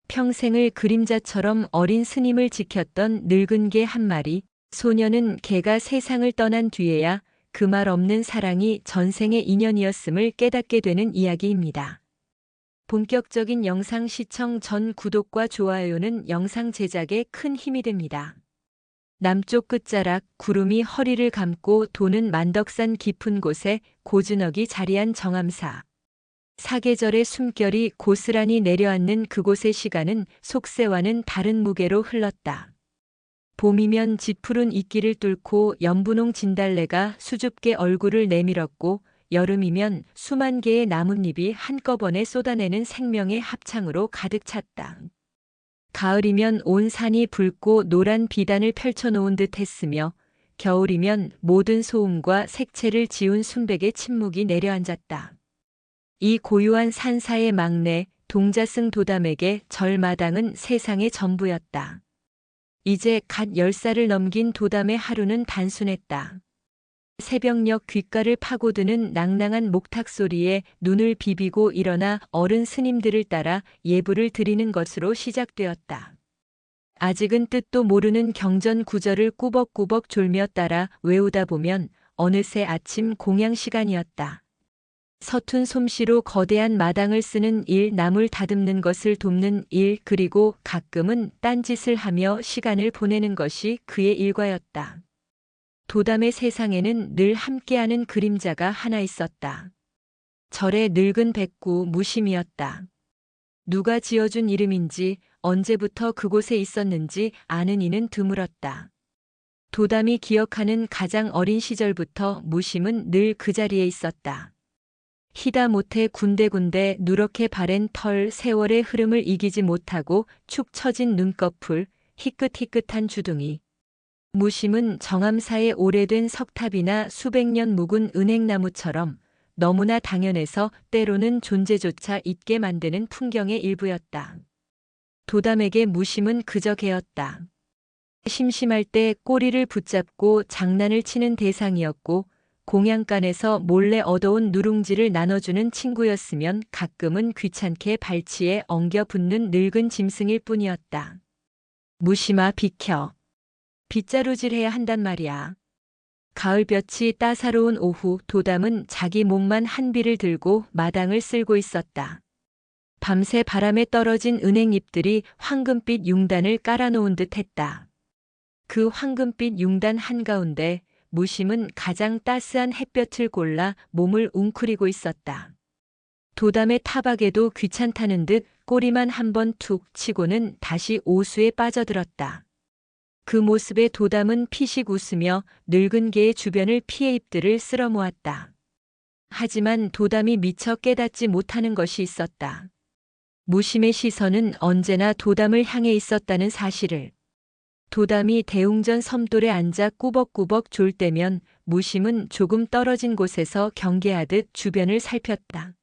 평생을 그림자처럼 어린 스님을 지켰던 늙은 개 한 마리. 소녀는 개가 세상을 떠난 뒤에야 그 말 없는 사랑이 전생의 인연이었음을 깨닫게 되는 이야기입니다. 본격적인 영상 시청 전 구독과 좋아요는 영상 제작에 큰 힘이 됩니다. 남쪽 끝자락 구름이 허리를 감고 도는 만덕산 깊은 곳에 고즈넉이 자리한 정암사. 사계절의 숨결이 고스란히 내려앉는 그곳의 시간은 속세와는 다른 무게로 흘렀다. 봄이면 짙푸른 이끼를 뚫고 연분홍 진달래가 수줍게 얼굴을 내밀었고, 여름이면 수만 개의 나뭇잎이 한꺼번에 쏟아내는 생명의 합창으로 가득 찼다. 가을이면 온 산이 붉고 노란 비단을 펼쳐놓은 듯 했으며, 겨울이면 모든 소음과 색채를 지운 순백의 침묵이 내려앉았다. 이 고요한 산사의 막내 동자승 도담에게 절마당은 세상의 전부였다. 이제 갓 10살을 넘긴 도담의 하루는 단순했다. 새벽녘 귓가를 파고드는 낭낭한 목탁 소리에 눈을 비비고 일어나 어른 스님들을 따라 예불을 드리는 것으로 시작되었다. 아직은 뜻도 모르는 경전 구절을 꾸벅꾸벅 졸며 따라 외우다 보면 어느새 아침 공양 시간이었다. 서툰 솜씨로 거대한 마당을 쓰는 일, 나물 다듬는 것을 돕는 일, 그리고 가끔은 딴짓을 하며 시간을 보내는 것이 그의 일과였다. 도담의 세상에는 늘 함께하는 그림자가 하나 있었다. 절의 늙은 백구 무심이었다. 누가 지어준 이름인지 언제부터 그곳에 있었는지 아는 이는 드물었다. 도담이 기억하는 가장 어린 시절부터 무심은 늘 그 자리에 있었다. 희다 못해 군데군데 누렇게 바랜 털, 세월의 흐름을 이기지 못하고 축 처진 눈꺼풀, 희끗희끗한 주둥이. 무심은 정암사의 오래된 석탑이나 수백 년 묵은 은행나무처럼 너무나 당연해서 때로는 존재조차 잊게 만드는 풍경의 일부였다. 도담에게 무심은 그저 개였다. 심심할 때 꼬리를 붙잡고 장난을 치는 대상이었고, 공양간에서 몰래 얻어온 누룽지를 나눠주는 친구였으면 가끔은 귀찮게 발치에 엉겨 붙는 늙은 짐승일 뿐이었다. 무심아 비켜. 빗자루질해야 한단 말이야. 가을볕이 따사로운 오후 도담은 자기 목만 한 비를 들고 마당을 쓸고 있었다. 밤새 바람에 떨어진 은행잎들이 황금빛 융단을 깔아놓은 듯 했다. 그 황금빛 융단 한가운데 무심은 가장 따스한 햇볕을 골라 몸을 웅크리고 있었다. 도담의 타박에도 귀찮다는 듯 꼬리만 한번 툭 치고는 다시 오수에 빠져들었다. 그 모습에 도담은 피식 웃으며 늙은 개의 주변을 피해 잎들을 쓸어 모았다. 하지만 도담이 미처 깨닫지 못하는 것이 있었다. 무심의 시선은 언제나 도담을 향해 있었다는 사실을. 도담이 대웅전 섬돌에 앉아 꾸벅꾸벅 졸 때면 무심은 조금 떨어진 곳에서 경계하듯 주변을 살폈다.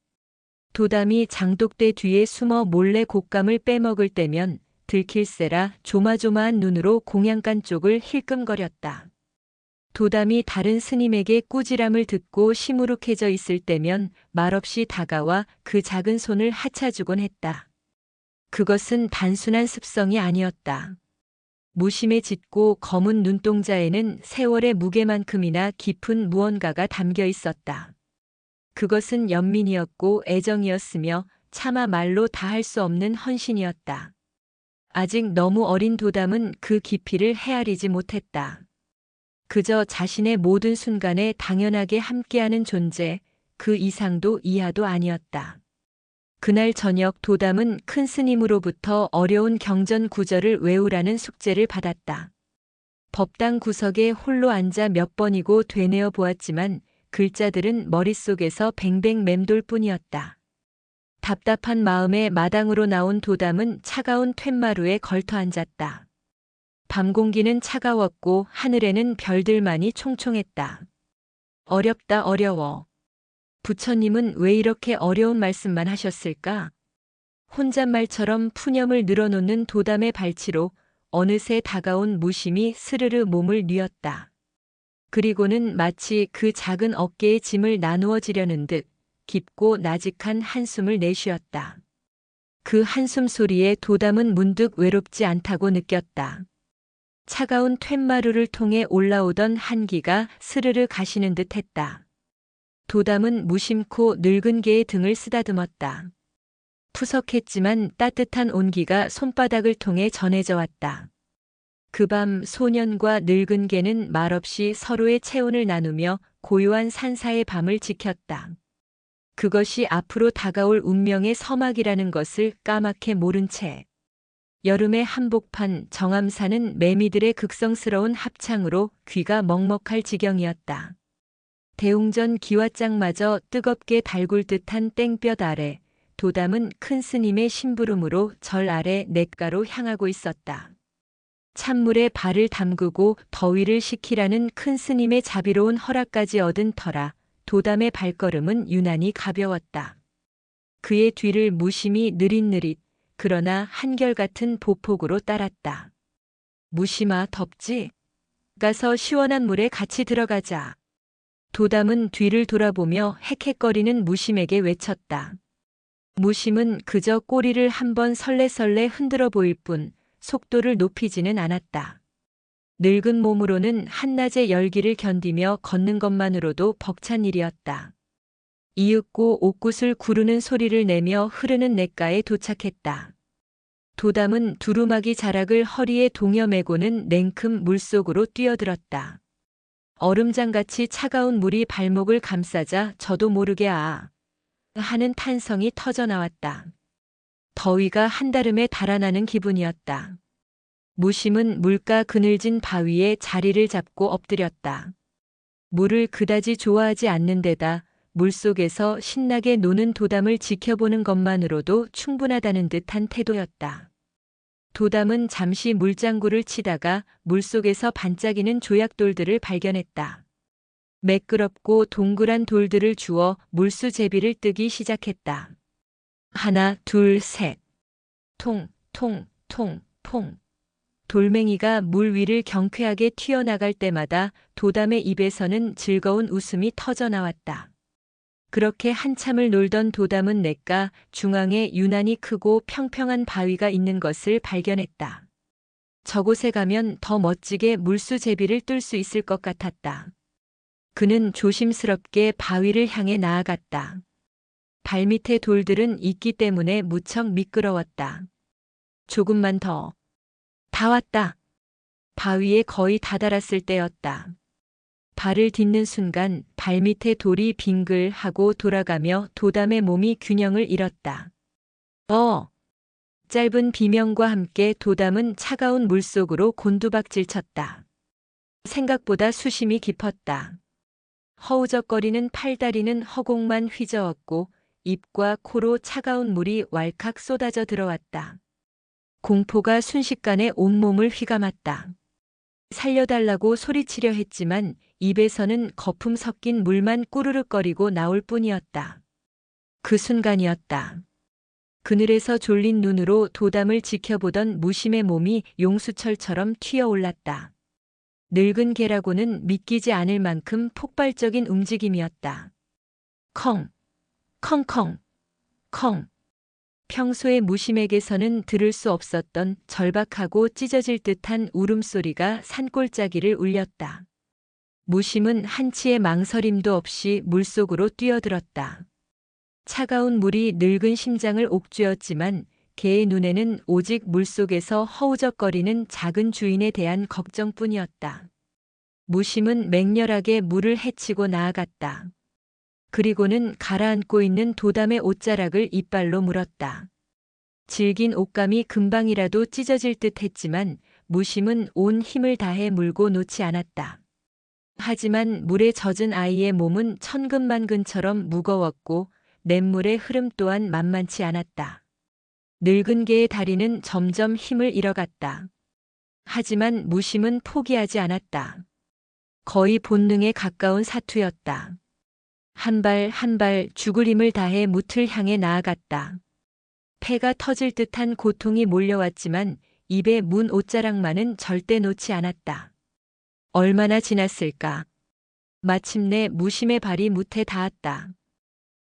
도담이 장독대 뒤에 숨어 몰래 곶감을 빼먹을 때면 들킬세라 조마조마한 눈으로 공양간 쪽을 힐끔거렸다. 도담이 다른 스님에게 꾸지람을 듣고 시무룩해져 있을 때면 말없이 다가와 그 작은 손을 하차주곤 했다. 그것은 단순한 습성이 아니었다. 무심의 짙고 검은 눈동자에는 세월의 무게만큼이나 깊은 무언가가 담겨 있었다. 그것은 연민이었고 애정이었으며 차마 말로 다 할 수 없는 헌신이었다. 아직 너무 어린 도담은 그 깊이를 헤아리지 못했다. 그저 자신의 모든 순간에 당연하게 함께하는 존재, 그 이상도 이하도 아니었다. 그날 저녁 도담은 큰 스님으로부터 어려운 경전 구절을 외우라는 숙제를 받았다. 법당 구석에 홀로 앉아 몇 번이고 되뇌어 보았지만 글자들은 머릿속에서 뱅뱅 맴돌 뿐이었다. 답답한 마음에 마당으로 나온 도담은 차가운 툇마루에 걸터 앉았다. 밤 공기는 차가웠고 하늘에는 별들만이 총총했다. 어렵다 어려워. 부처님은 왜 이렇게 어려운 말씀만 하셨을까? 혼잣말처럼 푸념을 늘어놓는 도담의 발치로 어느새 다가온 무심이 스르르 몸을 뉘었다. 그리고는 마치 그 작은 어깨의 짐을 나누어지려는 듯 깊고 나직한 한숨을 내쉬었다. 그 한숨 소리에 도담은 문득 외롭지 않다고 느꼈다. 차가운 툇마루를 통해 올라오던 한기가 스르르 가시는 듯 했다. 도담은 무심코 늙은 개의 등을 쓰다듬었다. 푸석했지만 따뜻한 온기가 손바닥을 통해 전해져 왔다. 그 밤 소년과 늙은 개는 말없이 서로의 체온을 나누며 고요한 산사의 밤을 지켰다. 그것이 앞으로 다가올 운명의 서막이라는 것을 까맣게 모른 채 여름의 한복판 정암산은 매미들의 극성스러운 합창으로 귀가 먹먹할 지경이었다. 대웅전 기와장마저 뜨겁게 달굴 듯한 땡볕 아래 도담은 큰 스님의 심부름으로 절 아래 냇가로 향하고 있었다. 찬물에 발을 담그고 더위를 식히라는 큰 스님의 자비로운 허락까지 얻은 터라 도담의 발걸음은 유난히 가벼웠다. 그의 뒤를 무심히 느릿느릿 그러나 한결같은 보폭으로 따랐다. 무심아 덥지? 가서 시원한 물에 같이 들어가자. 도담은 뒤를 돌아보며 헥헥거리는 무심에게 외쳤다. 무심은 그저 꼬리를 한번 설레설레 흔들어 보일 뿐 속도를 높이지는 않았다. 늙은 몸으로는 한낮의 열기를 견디며 걷는 것만으로도 벅찬 일이었다. 이윽고 옥굿을 구르는 소리를 내며 흐르는 냇가에 도착했다. 도담은 두루마기 자락을 허리에 동여매고는 냉큼 물속으로 뛰어들었다. 얼음장같이 차가운 물이 발목을 감싸자 저도 모르게 아 하는 탄성이 터져나왔다. 더위가 한달음에 달아나는 기분이었다. 무심은 물가 그늘진 바위에 자리를 잡고 엎드렸다. 물을 그다지 좋아하지 않는 데다 물속에서 신나게 노는 도담을 지켜보는 것만으로도 충분하다는 듯한 태도였다. 도담은 잠시 물장구를 치다가 물속에서 반짝이는 조약돌들을 발견했다. 매끄럽고 동그란 돌들을 주워 물수제비를 뜨기 시작했다. 하나, 둘, 셋. 통, 통, 통, 퐁. 돌멩이가 물 위를 경쾌하게 튀어나갈 때마다 도담의 입에서는 즐거운 웃음이 터져나왔다. 그렇게 한참을 놀던 도담은 냇가 중앙에 유난히 크고 평평한 바위가 있는 것을 발견했다. 저곳에 가면 더 멋지게 물수제비를 뜰 수 있을 것 같았다. 그는 조심스럽게 바위를 향해 나아갔다. 발밑의 돌들은 있기 때문에 무척 미끄러웠다. 조금만 더. 다 왔다. 바위에 거의 다다랐을 때였다. 발을 딛는 순간 발밑에 돌이 빙글하고 돌아가며 도담의 몸이 균형을 잃었다. 짧은 비명과 함께 도담은 차가운 물속으로 곤두박질 쳤다. 생각보다 수심이 깊었다. 허우적거리는 팔다리는 허공만 휘저었고 입과 코로 차가운 물이 왈칵 쏟아져 들어왔다. 공포가 순식간에 온몸을 휘감았다. 살려달라고 소리치려 했지만 입에서는 거품 섞인 물만 꾸르륵거리고 나올 뿐이었다. 그 순간이었다. 그늘에서 졸린 눈으로 도담을 지켜보던 무심의 몸이 용수철처럼 튀어올랐다. 늙은 개라고는 믿기지 않을 만큼 폭발적인 움직임이었다. 컹, 컹컹, 컹. 평소에 무심에게서는 들을 수 없었던 절박하고 찢어질 듯한 울음소리가 산골짜기를 울렸다. 무심은 한치의 망설임도 없이 물속으로 뛰어들었다. 차가운 물이 늙은 심장을 옥죄었지만 개의 눈에는 오직 물속에서 허우적거리는 작은 주인에 대한 걱정뿐이었다. 무심은 맹렬하게 물을 헤치고 나아갔다. 그리고는 가라앉고 있는 도담의 옷자락을 이빨로 물었다. 질긴 옷감이 금방이라도 찢어질 듯 했지만 무심은 온 힘을 다해 물고 놓지 않았다. 하지만 물에 젖은 아이의 몸은 천근만근처럼 무거웠고 냇물의 흐름 또한 만만치 않았다. 늙은 개의 다리는 점점 힘을 잃어갔다. 하지만 무심은 포기하지 않았다. 거의 본능에 가까운 사투였다. 한 발 한 발 죽을 힘을 다해 무틀 향해 나아갔다. 폐가 터질 듯한 고통이 몰려왔지만 입에 문 옷자락만은 절대 놓지 않았다. 얼마나 지났을까? 마침내 무심의 발이 무태 닿았다.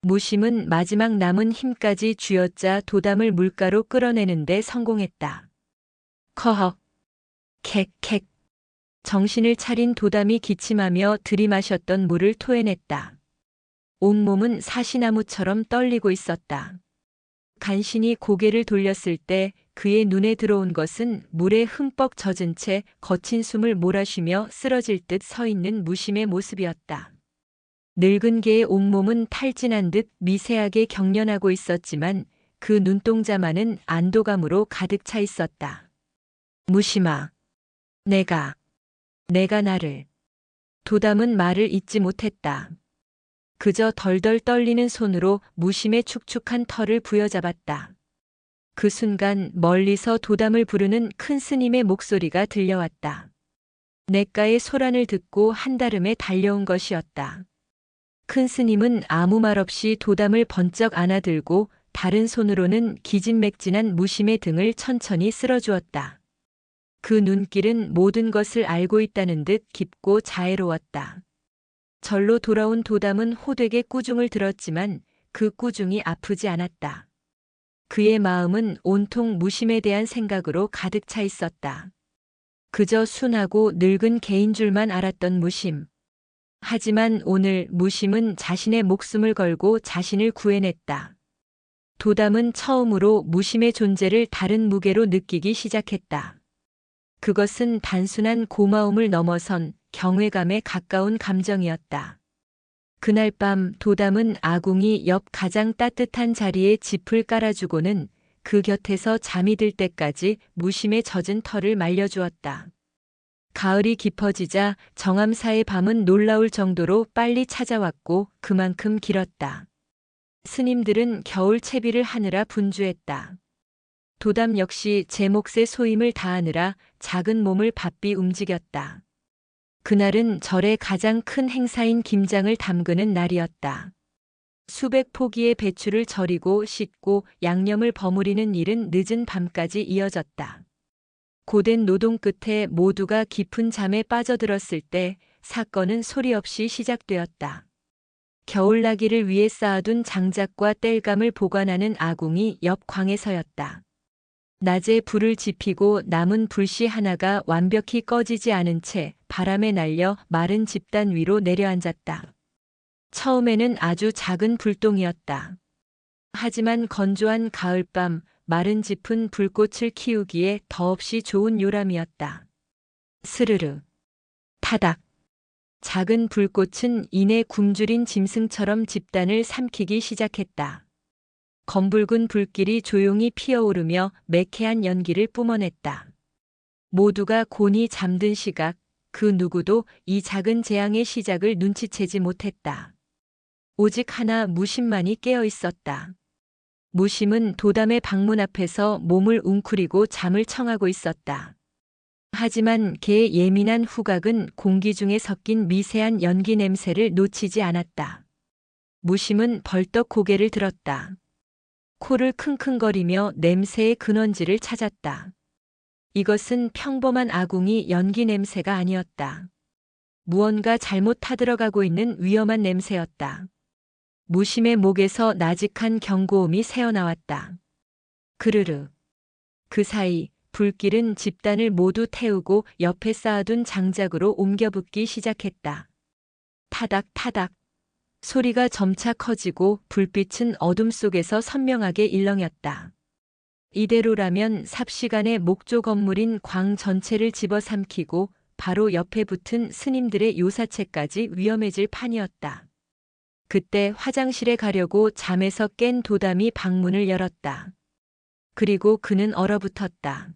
무심은 마지막 남은 힘까지 쥐어짜 도담을 물가로 끌어내는데 성공했다. 커헉, 캑캑. 정신을 차린 도담이 기침하며 들이마셨던 물을 토해냈다. 온몸은 사시나무처럼 떨리고 있었다. 간신히 고개를 돌렸을 때 그의 눈에 들어온 것은 물에 흠뻑 젖은 채 거친 숨을 몰아쉬며 쓰러질 듯 서 있는 무심의 모습이었다. 늙은 개의 온몸은 탈진한 듯 미세하게 경련하고 있었지만 그 눈동자만은 안도감으로 가득 차 있었다. 무심아, 내가 나를. 도담은 말을 잇지 못했다. 그저 덜덜 떨리는 손으로 무심의 축축한 털을 부여잡았다. 그 순간 멀리서 도담을 부르는 큰 스님의 목소리가 들려왔다. 냇가의 소란을 듣고 한달음에 달려온 것이었다. 큰 스님은 아무 말 없이 도담을 번쩍 안아들고 다른 손으로는 기진맥진한 무심의 등을 천천히 쓸어주었다. 그 눈길은 모든 것을 알고 있다는 듯 깊고 자애로웠다. 절로 돌아온 도담은 호되게 꾸중을 들었지만 그 꾸중이 아프지 않았다. 그의 마음은 온통 무심에 대한 생각으로 가득 차 있었다. 그저 순하고 늙은 개인 줄만 알았던 무심. 하지만 오늘 무심은 자신의 목숨을 걸고 자신을 구해냈다. 도담은 처음으로 무심의 존재를 다른 무게로 느끼기 시작했다. 그것은 단순한 고마움을 넘어선 경외감에 가까운 감정이었다. 그날 밤 도담은 아궁이 옆 가장 따뜻한 자리에 짚을 깔아주고는 그 곁에서 잠이 들 때까지 무심에 젖은 털을 말려주었다. 가을이 깊어지자 정암사의 밤은 놀라울 정도로 빨리 찾아왔고 그만큼 길었다. 스님들은 겨울 채비를 하느라 분주했다. 도담 역시 제 몫의 소임을 다하느라 작은 몸을 바삐 움직였다. 그날은 절의 가장 큰 행사인 김장을 담그는 날이었다. 수백 포기의 배추를 절이고 씻고 양념을 버무리는 일은 늦은 밤까지 이어졌다. 고된 노동 끝에 모두가 깊은 잠에 빠져들었을 때 사건은 소리 없이 시작되었다. 겨울나기를 위해 쌓아둔 장작과 땔감을 보관하는 아궁이 옆 광에 서였다. 낮에 불을 지피고 남은 불씨 하나가 완벽히 꺼지지 않은 채 바람에 날려 마른 집단 위로 내려앉았다. 처음에는 아주 작은 불똥이었다. 하지만 건조한 가을밤 마른 짚은 불꽃을 키우기에 더없이 좋은 요람이었다. 스르르, 타닥. 작은 불꽃은 이내 굶주린 짐승처럼 집단을 삼키기 시작했다. 검붉은 불길이 조용히 피어오르며 매캐한 연기를 뿜어냈다. 모두가 곤히 잠든 시각, 그 누구도 이 작은 재앙의 시작을 눈치채지 못했다. 오직 하나 무심만이 깨어 있었다. 무심은 도담의 방문 앞에서 몸을 웅크리고 잠을 청하고 있었다. 하지만 개의 예민한 후각은 공기 중에 섞인 미세한 연기 냄새를 놓치지 않았다. 무심은 벌떡 고개를 들었다. 코를 킁킁거리며 냄새의 근원지를 찾았다. 이것은 평범한 아궁이 연기 냄새가 아니었다. 무언가 잘못 타들어가고 있는 위험한 냄새였다. 무심의 목에서 나직한 경고음이 새어나왔다. 그르르. 그 사이 불길은 집단을 모두 태우고 옆에 쌓아둔 장작으로 옮겨 붓기 시작했다. 타닥타닥. 소리가 점차 커지고 불빛은 어둠 속에서 선명하게 일렁였다. 이대로라면 삽시간에 목조 건물인 광 전체를 집어삼키고 바로 옆에 붙은 스님들의 요사체까지 위험해질 판이었다. 그때 화장실에 가려고 잠에서 깬 도담이 방문을 열었다. 그리고 그는 얼어붙었다.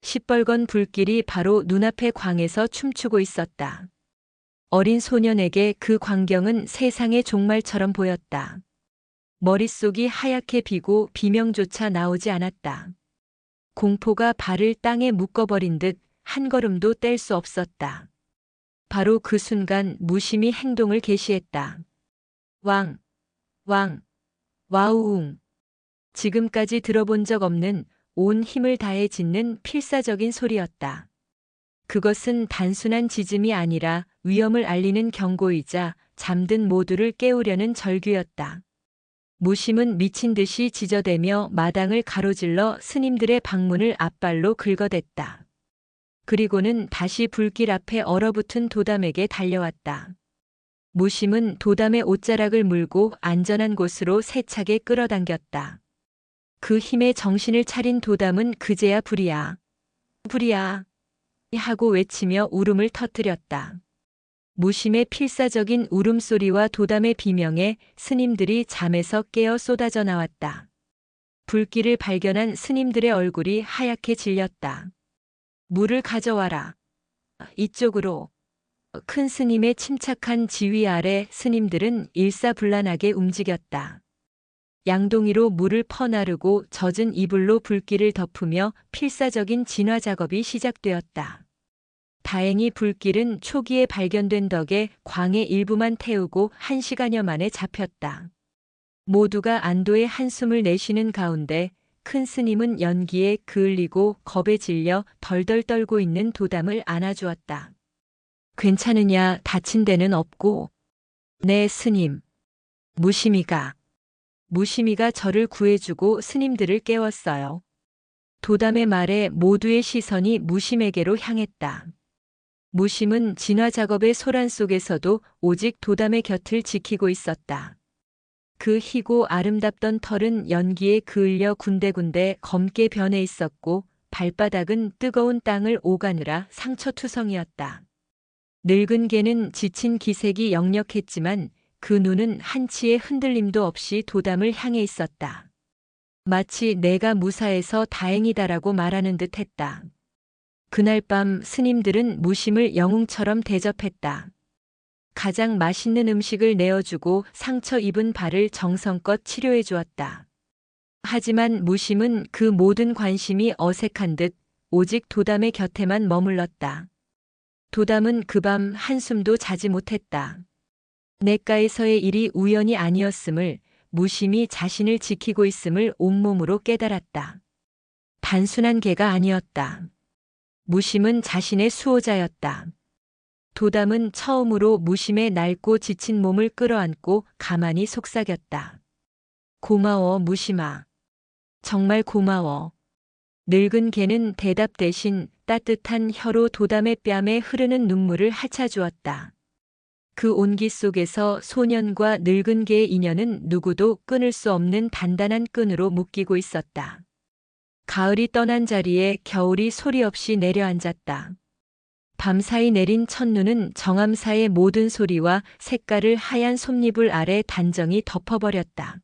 시뻘건 불길이 바로 눈앞의 광에서 춤추고 있었다. 어린 소년에게 그 광경은 세상의 종말처럼 보였다. 머릿속이 하얗게 비고 비명조차 나오지 않았다. 공포가 발을 땅에 묶어버린 듯 한 걸음도 뗄 수 없었다. 바로 그 순간 무심히 행동을 개시했다. 왕, 왕, 와우웅. 지금까지 들어본 적 없는 온 힘을 다해 짖는 필사적인 소리였다. 그것은 단순한 짖음이 아니라 위험을 알리는 경고이자 잠든 모두를 깨우려는 절규였다. 무심은 미친 듯이 지저대며 마당을 가로질러 스님들의 방문을 앞발로 긁어댔다. 그리고는 다시 불길 앞에 얼어붙은 도담에게 달려왔다. 무심은 도담의 옷자락을 물고 안전한 곳으로 세차게 끌어당겼다. 그 힘에 정신을 차린 도담은 그제야 불이야, 불이야 하고 외치며 울음을 터뜨렸다. 무심의 필사적인 울음소리와 도담의 비명에 스님들이 잠에서 깨어 쏟아져 나왔다. 불길을 발견한 스님들의 얼굴이 하얗게 질렸다. 물을 가져와라. 이쪽으로. 큰 스님의 침착한 지휘 아래 스님들은 일사불란하게 움직였다. 양동이로 물을 퍼나르고 젖은 이불로 불길을 덮으며 필사적인 진화 작업이 시작되었다. 다행히 불길은 초기에 발견된 덕에 광의 일부만 태우고 1시간여 만에 잡혔다. 모두가 안도의 한숨을 내쉬는 가운데 큰 스님은 연기에 그을리고 겁에 질려 덜덜 떨고 있는 도담을 안아주었다. 괜찮으냐, 다친 데는 없고. 네, 스님. 무심이가 저를 구해주고 스님들을 깨웠어요. 도담의 말에 모두의 시선이 무심에게로 향했다. 무심은 진화 작업의 소란 속에서도 오직 도담의 곁을 지키고 있었다. 그 희고 아름답던 털은 연기에 그을려 군데군데 검게 변해 있었고 발바닥은 뜨거운 땅을 오가느라 상처투성이었다. 늙은 개는 지친 기색이 역력했지만 그 눈은 한치의 흔들림도 없이 도담을 향해 있었다. 마치 내가 무사해서 다행이다라고 말하는 듯 했다. 그날 밤 스님들은 무심을 영웅처럼 대접했다. 가장 맛있는 음식을 내어주고 상처 입은 발을 정성껏 치료해 주었다. 하지만 무심은 그 모든 관심이 어색한 듯 오직 도담의 곁에만 머물렀다. 도담은 그 밤 한숨도 자지 못했다. 냇가에서의 일이 우연이 아니었음을, 무심이 자신을 지키고 있음을 온몸으로 깨달았다. 단순한 개가 아니었다. 무심은 자신의 수호자였다. 도담은 처음으로 무심의 낡고 지친 몸을 끌어안고 가만히 속삭였다. 고마워, 무심아. 정말 고마워. 늙은 개는 대답 대신 따뜻한 혀로 도담의 뺨에 흐르는 눈물을 핥아주었다. 그 온기 속에서 소년과 늙은 개의 인연은 누구도 끊을 수 없는 단단한 끈으로 묶이고 있었다. 가을이 떠난 자리에 겨울이 소리 없이 내려앉았다. 밤사이 내린 첫눈은 정암사의 모든 소리와 색깔을 하얀 솜잎을 아래 단정히 덮어버렸다.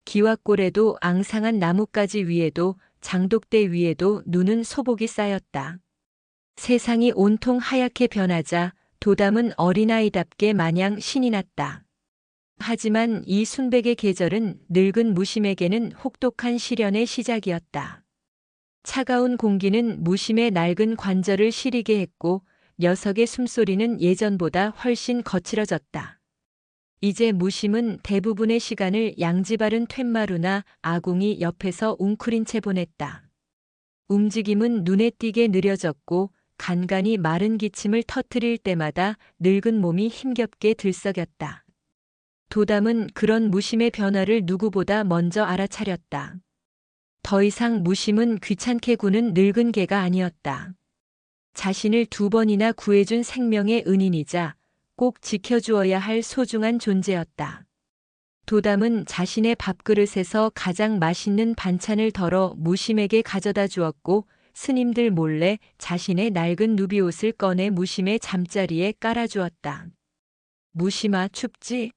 기와골에도 앙상한 나뭇가지 위에도 장독대 위에도 눈은 소복이 쌓였다. 세상이 온통 하얗게 변하자 도담은 어린아이답게 마냥 신이 났다. 하지만 이 순백의 계절은 늙은 무심에게는 혹독한 시련의 시작이었다. 차가운 공기는 무심의 낡은 관절을 시리게 했고 녀석의 숨소리는 예전보다 훨씬 거칠어졌다. 이제 무심은 대부분의 시간을 양지바른 툇마루나 아궁이 옆에서 웅크린 채 보냈다. 움직임은 눈에 띄게 느려졌고 간간히 마른 기침을 터뜨릴 때마다 늙은 몸이 힘겹게 들썩였다. 도담은 그런 무심의 변화를 누구보다 먼저 알아차렸다. 더 이상 무심은 귀찮게 구는 늙은 개가 아니었다. 자신을 2번이나 구해준 생명의 은인이자 꼭 지켜주어야 할 소중한 존재였다. 도담은 자신의 밥그릇에서 가장 맛있는 반찬을 덜어 무심에게 가져다 주었고 스님들 몰래 자신의 낡은 누비옷을 꺼내 무심의 잠자리에 깔아주었다. 무심아, 춥지?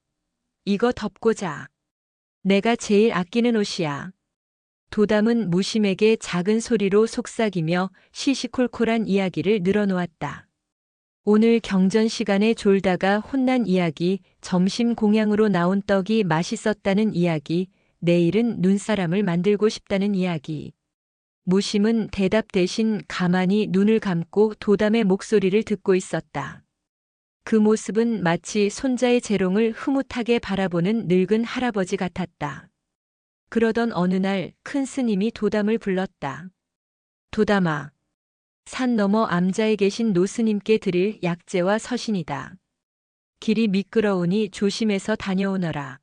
이거 덮고 자. 내가 제일 아끼는 옷이야. 도담은 무심에게 작은 소리로 속삭이며 시시콜콜한 이야기를 늘어놓았다. 오늘 경전 시간에 졸다가 혼난 이야기, 점심 공양으로 나온 떡이 맛있었다는 이야기, 내일은 눈사람을 만들고 싶다는 이야기. 무심은 대답 대신 가만히 눈을 감고 도담의 목소리를 듣고 있었다. 그 모습은 마치 손자의 재롱을 흐뭇하게 바라보는 늙은 할아버지 같았다. 그러던 어느 날 큰 스님이 도담을 불렀다. 도담아, 산 너머 암자에 계신 노스님께 드릴 약재와 서신이다. 길이 미끄러우니 조심해서 다녀오너라.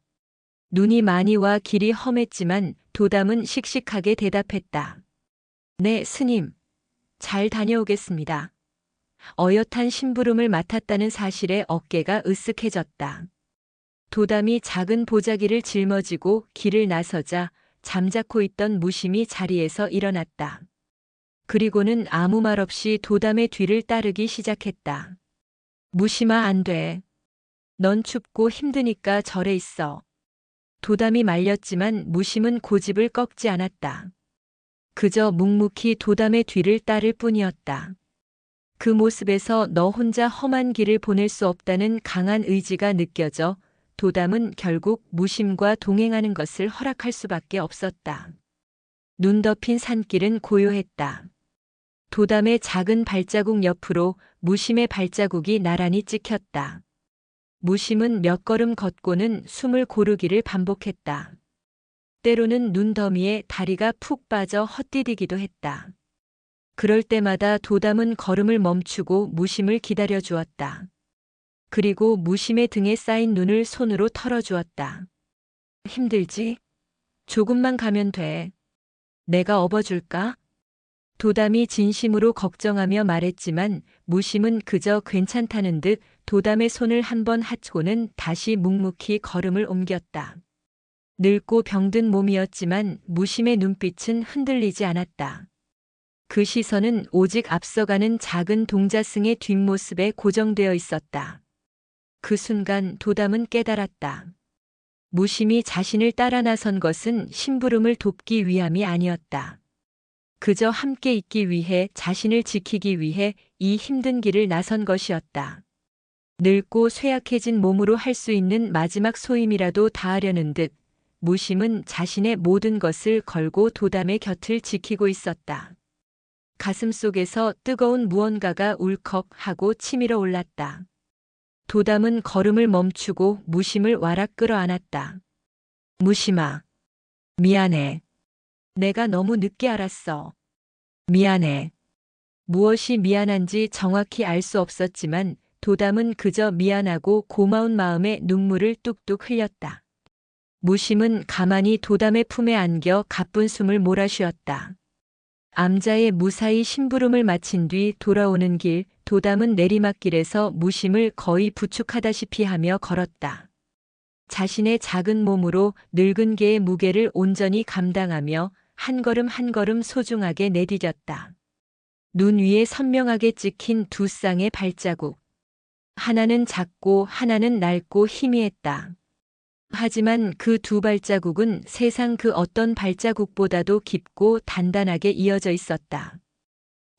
눈이 많이 와 길이 험했지만 도담은 씩씩하게 대답했다. 네, 스님. 잘 다녀오겠습니다. 어엿한 심부름을 맡았다는 사실에 어깨가 으쓱해졌다. 도담이 작은 보자기를 짊어지고 길을 나서자 잠자코 있던 무심이 자리에서 일어났다. 그리고는 아무 말 없이 도담의 뒤를 따르기 시작했다. 무심아, 안 돼. 넌 춥고 힘드니까 절에 있어. 도담이 말렸지만 무심은 고집을 꺾지 않았다. 그저 묵묵히 도담의 뒤를 따를 뿐이었다. 그 모습에서 너 혼자 험한 길을 보낼 수 없다는 강한 의지가 느껴져 도담은 결국 무심과 동행하는 것을 허락할 수밖에 없었다. 눈 덮인 산길은 고요했다. 도담의 작은 발자국 옆으로 무심의 발자국이 나란히 찍혔다. 무심은 몇 걸음 걷고는 숨을 고르기를 반복했다. 때로는 눈 더미에 다리가 푹 빠져 헛디디기도 했다. 그럴 때마다 도담은 걸음을 멈추고 무심을 기다려 주었다. 그리고 무심의 등에 쌓인 눈을 손으로 털어주었다. 힘들지? 조금만 가면 돼. 내가 업어줄까? 도담이 진심으로 걱정하며 말했지만 무심은 그저 괜찮다는 듯 도담의 손을 한번 핫고는 다시 묵묵히 걸음을 옮겼다. 늙고 병든 몸이었지만 무심의 눈빛은 흔들리지 않았다. 그 시선은 오직 앞서가는 작은 동자승의 뒷모습에 고정되어 있었다. 그 순간 도담은 깨달았다. 무심이 자신을 따라 나선 것은 심부름을 돕기 위함이 아니었다. 그저 함께 있기 위해, 자신을 지키기 위해 이 힘든 길을 나선 것이었다. 늙고 쇠약해진 몸으로 할 수 있는 마지막 소임이라도 다하려는 듯 무심은 자신의 모든 것을 걸고 도담의 곁을 지키고 있었다. 가슴 속에서 뜨거운 무언가가 울컥하고 치밀어 올랐다. 도담은 걸음을 멈추고 무심을 와락 끌어안았다. 무심아, 미안해. 내가 너무 늦게 알았어. 미안해. 무엇이 미안한지 정확히 알 수 없었지만 도담은 그저 미안하고 고마운 마음에 눈물을 뚝뚝 흘렸다. 무심은 가만히 도담의 품에 안겨 가쁜 숨을 몰아쉬었다. 암자의 무사히 심부름을 마친 뒤 돌아오는 길, 도담은 내리막길에서 무심을 거의 부축하다시피 하며 걸었다. 자신의 작은 몸으로 늙은 개의 무게를 온전히 감당하며 한 걸음 한 걸음 소중하게 내디뎠다. 눈 위에 선명하게 찍힌 두 쌍의 발자국. 하나는 작고 하나는 낡고 희미했다. 하지만 그 두 발자국은 세상 그 어떤 발자국보다도 깊고 단단하게 이어져 있었다.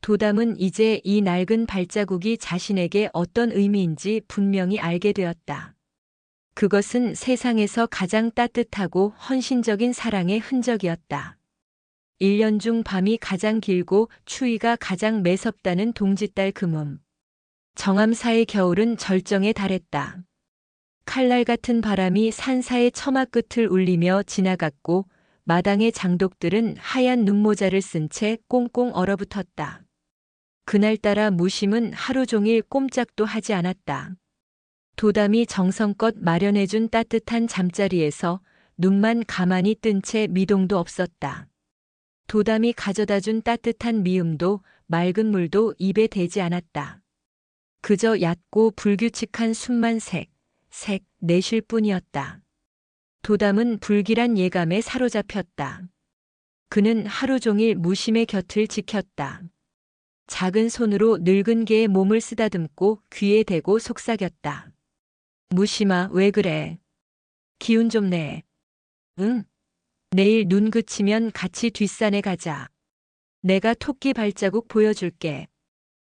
도담은 이제 이 낡은 발자국이 자신에게 어떤 의미인지 분명히 알게 되었다. 그것은 세상에서 가장 따뜻하고 헌신적인 사랑의 흔적이었다. 1년 중 밤이 가장 길고 추위가 가장 매섭다는 동짓달 금음. 정암사의 겨울은 절정에 달했다. 칼날 같은 바람이 산사의 처마 끝을 울리며 지나갔고 마당의 장독들은 하얀 눈모자를 쓴 채 꽁꽁 얼어붙었다. 그날따라 무심은 하루 종일 꼼짝도 하지 않았다. 도담이 정성껏 마련해준 따뜻한 잠자리에서 눈만 가만히 뜬 채 미동도 없었다. 도담이 가져다준 따뜻한 미음도 맑은 물도 입에 대지 않았다. 그저 얕고 불규칙한 숨만 내쉴 뿐이었다. 도담은 불길한 예감에 사로잡혔다. 그는 하루 종일 무심의 곁을 지켰다. 작은 손으로 늙은 개의 몸을 쓰다듬고 귀에 대고 속삭였다. 무심아, 왜 그래? 기운 좀 내. 응. 내일 눈 그치면 같이 뒷산에 가자. 내가 토끼 발자국 보여줄게.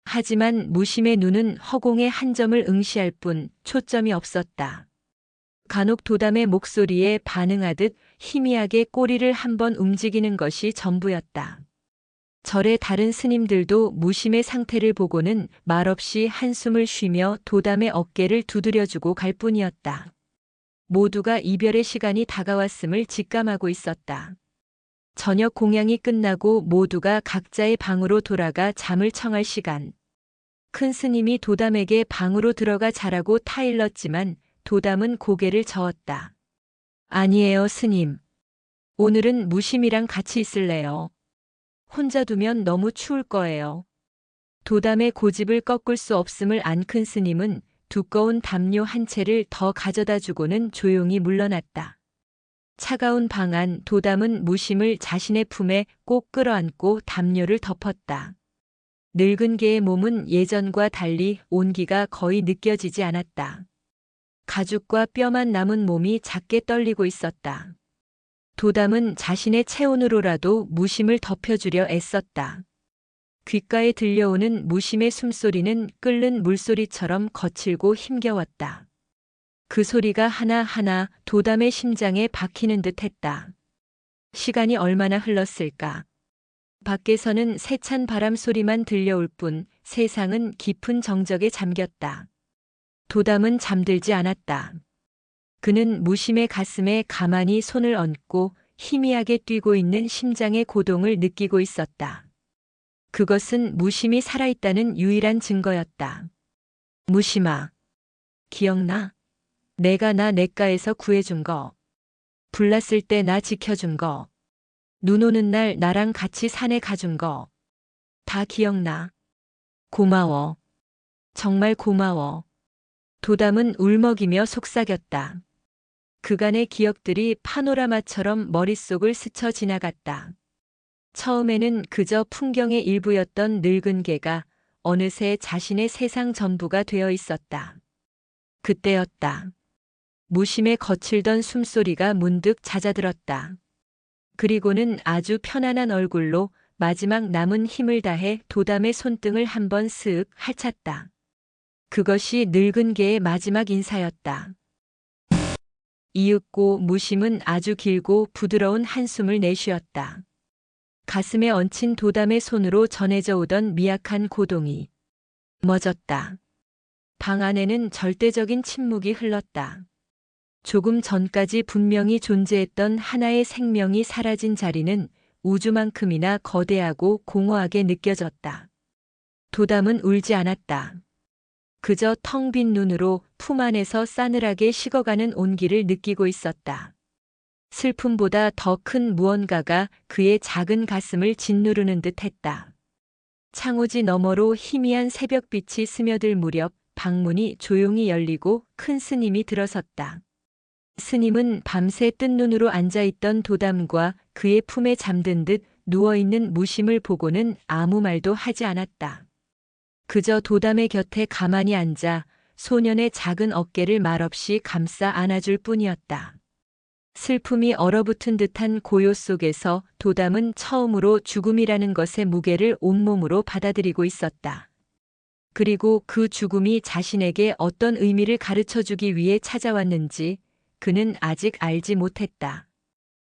하지만 무심의 눈은 허공의 한 점을 응시할 뿐 초점이 없었다. 간혹 도담의 목소리에 반응하듯 희미하게 꼬리를 한번 움직이는 것이 전부였다. 절의 다른 스님들도 무심의 상태를 보고는 말없이 한숨을 쉬며 도담의 어깨를 두드려주고 갈 뿐이었다. 모두가 이별의 시간이 다가왔음을 직감하고 있었다. 저녁 공양이 끝나고 모두가 각자의 방으로 돌아가 잠을 청할 시간. 큰 스님이 도담에게 방으로 들어가 자라고 타일렀지만 도담은 고개를 저었다. 아니에요, 스님. 오늘은 무심이랑 같이 있을래요. 혼자 두면 너무 추울 거예요. 도담의 고집을 꺾을 수 없음을 안 큰 스님은 두꺼운 담요 한 채를 더 가져다 주고는 조용히 물러났다. 차가운 방 안 도담은 무심을 자신의 품에 꼭 끌어안고 담요를 덮었다. 늙은 개의 몸은 예전과 달리 온기가 거의 느껴지지 않았다. 가죽과 뼈만 남은 몸이 작게 떨리고 있었다. 도담은 자신의 체온으로라도 무심을 덮여주려 애썼다. 귓가에 들려오는 무심의 숨소리는 끓는 물소리처럼 거칠고 힘겨웠다. 그 소리가 하나하나 도담의 심장에 박히는 듯 했다. 시간이 얼마나 흘렀을까? 밖에서는 세찬 바람 소리만 들려올 뿐 세상은 깊은 정적에 잠겼다. 도담은 잠들지 않았다. 그는 무심의 가슴에 가만히 손을 얹고 희미하게 뛰고 있는 심장의 고동을 느끼고 있었다. 그것은 무심이 살아있다는 유일한 증거였다. 무심아, 기억나? 내가 나 냇가에서 구해준 거. 불났을 때 나 지켜준 거. 눈 오는 날 나랑 같이 산에 가준 거. 다 기억나. 고마워. 정말 고마워. 도담은 울먹이며 속삭였다. 그간의 기억들이 파노라마처럼 머릿속을 스쳐 지나갔다. 처음에는 그저 풍경의 일부였던 늙은 개가 어느새 자신의 세상 전부가 되어 있었다. 그때였다. 무심에 거칠던 숨소리가 문득 잦아들었다. 그리고는 아주 편안한 얼굴로 마지막 남은 힘을 다해 도담의 손등을 한번 쓱 핥았다. 그것이 늙은 개의 마지막 인사였다. 이윽고 무심은 아주 길고 부드러운 한숨을 내쉬었다. 가슴에 얹힌 도담의 손으로 전해져 오던 미약한 고동이 멎었다. 방 안에는 절대적인 침묵이 흘렀다. 조금 전까지 분명히 존재했던 하나의 생명이 사라진 자리는 우주만큼이나 거대하고 공허하게 느껴졌다. 도담은 울지 않았다. 그저 텅 빈 눈으로 품 안에서 싸늘하게 식어가는 온기를 느끼고 있었다. 슬픔보다 더 큰 무언가가 그의 작은 가슴을 짓누르는 듯 했다. 창호지 너머로 희미한 새벽빛이 스며들 무렵 방문이 조용히 열리고 큰 스님이 들어섰다. 스님은 밤새 뜬 눈으로 앉아있던 도담과 그의 품에 잠든 듯 누워있는 무심을 보고는 아무 말도 하지 않았다. 그저 도담의 곁에 가만히 앉아 소년의 작은 어깨를 말없이 감싸 안아줄 뿐이었다. 슬픔이 얼어붙은 듯한 고요 속에서 도담은 처음으로 죽음이라는 것의 무게를 온몸으로 받아들이고 있었다. 그리고 그 죽음이 자신에게 어떤 의미를 가르쳐주기 위해 찾아왔는지 그는 아직 알지 못했다.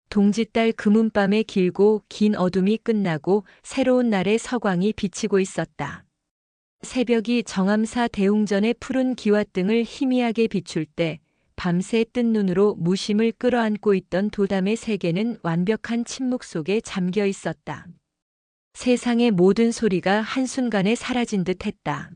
동짓달 금은밤의 길고 긴 어둠이 끝나고 새로운 날의 서광이 비치고 있었다. 새벽이 정암사 대웅전의 푸른 기와등을 희미하게 비출 때 밤새 뜬 눈으로 무심을 끌어안고 있던 도담의 세계는 완벽한 침묵 속에 잠겨 있었다. 세상의 모든 소리가 한순간에 사라진 듯 했다.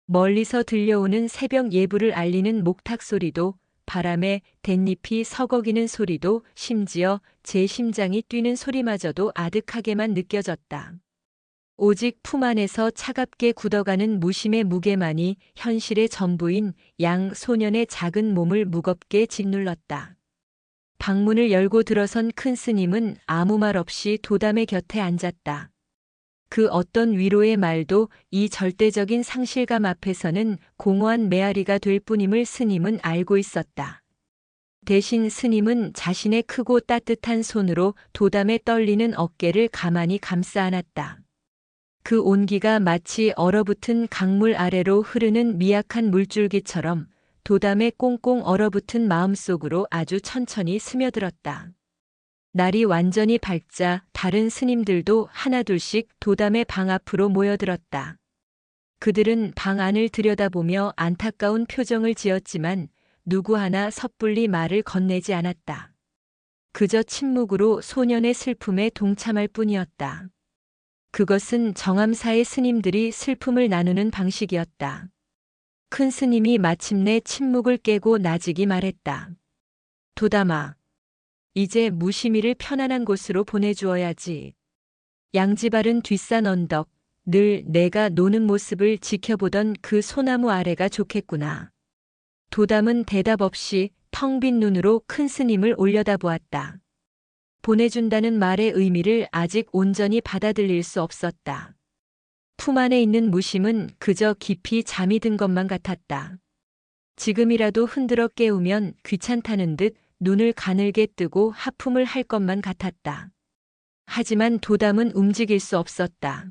멀리서 들려오는 새벽 예불을 알리는 목탁 소리도, 바람에 댄잎이 서걱이는 소리도, 심지어 제 심장이 뛰는 소리마저도 아득하게만 느껴졌다. 오직 품 안에서 차갑게 굳어가는 무심의 무게만이 현실의 전부인 양 소년의 작은 몸을 무겁게 짓눌렀다. 방문을 열고 들어선 큰 스님은 아무 말 없이 도담의 곁에 앉았다. 그 어떤 위로의 말도 이 절대적인 상실감 앞에서는 공허한 메아리가 될 뿐임을 스님은 알고 있었다. 대신 스님은 자신의 크고 따뜻한 손으로 도담의 떨리는 어깨를 가만히 감싸 안았다. 그 온기가 마치 얼어붙은 강물 아래로 흐르는 미약한 물줄기처럼 도담의 꽁꽁 얼어붙은 마음속으로 아주 천천히 스며들었다. 날이 완전히 밝자 다른 스님들도 하나둘씩 도담의 방 앞으로 모여들었다. 그들은 방 안을 들여다보며 안타까운 표정을 지었지만 누구 하나 섣불리 말을 건네지 않았다. 그저 침묵으로 소년의 슬픔에 동참할 뿐이었다. 그것은 정암사의 스님들이 슬픔을 나누는 방식이었다. 큰 스님이 마침내 침묵을 깨고 나직이 말했다. 도담아, 이제 무심히를 편안한 곳으로 보내주어야지. 양지바른 뒷산 언덕, 늘 내가 노는 모습을 지켜보던 그 소나무 아래가 좋겠구나. 도담은 대답 없이 텅 빈 눈으로 큰 스님을 올려다보았다. 보내준다는 말의 의미를 아직 온전히 받아들일 수 없었다. 품 안에 있는 무심은 그저 깊이 잠이 든 것만 같았다. 지금이라도 흔들어 깨우면 귀찮다는 듯 눈을 가늘게 뜨고 하품을 할 것만 같았다. 하지만 도담은 움직일 수 없었다.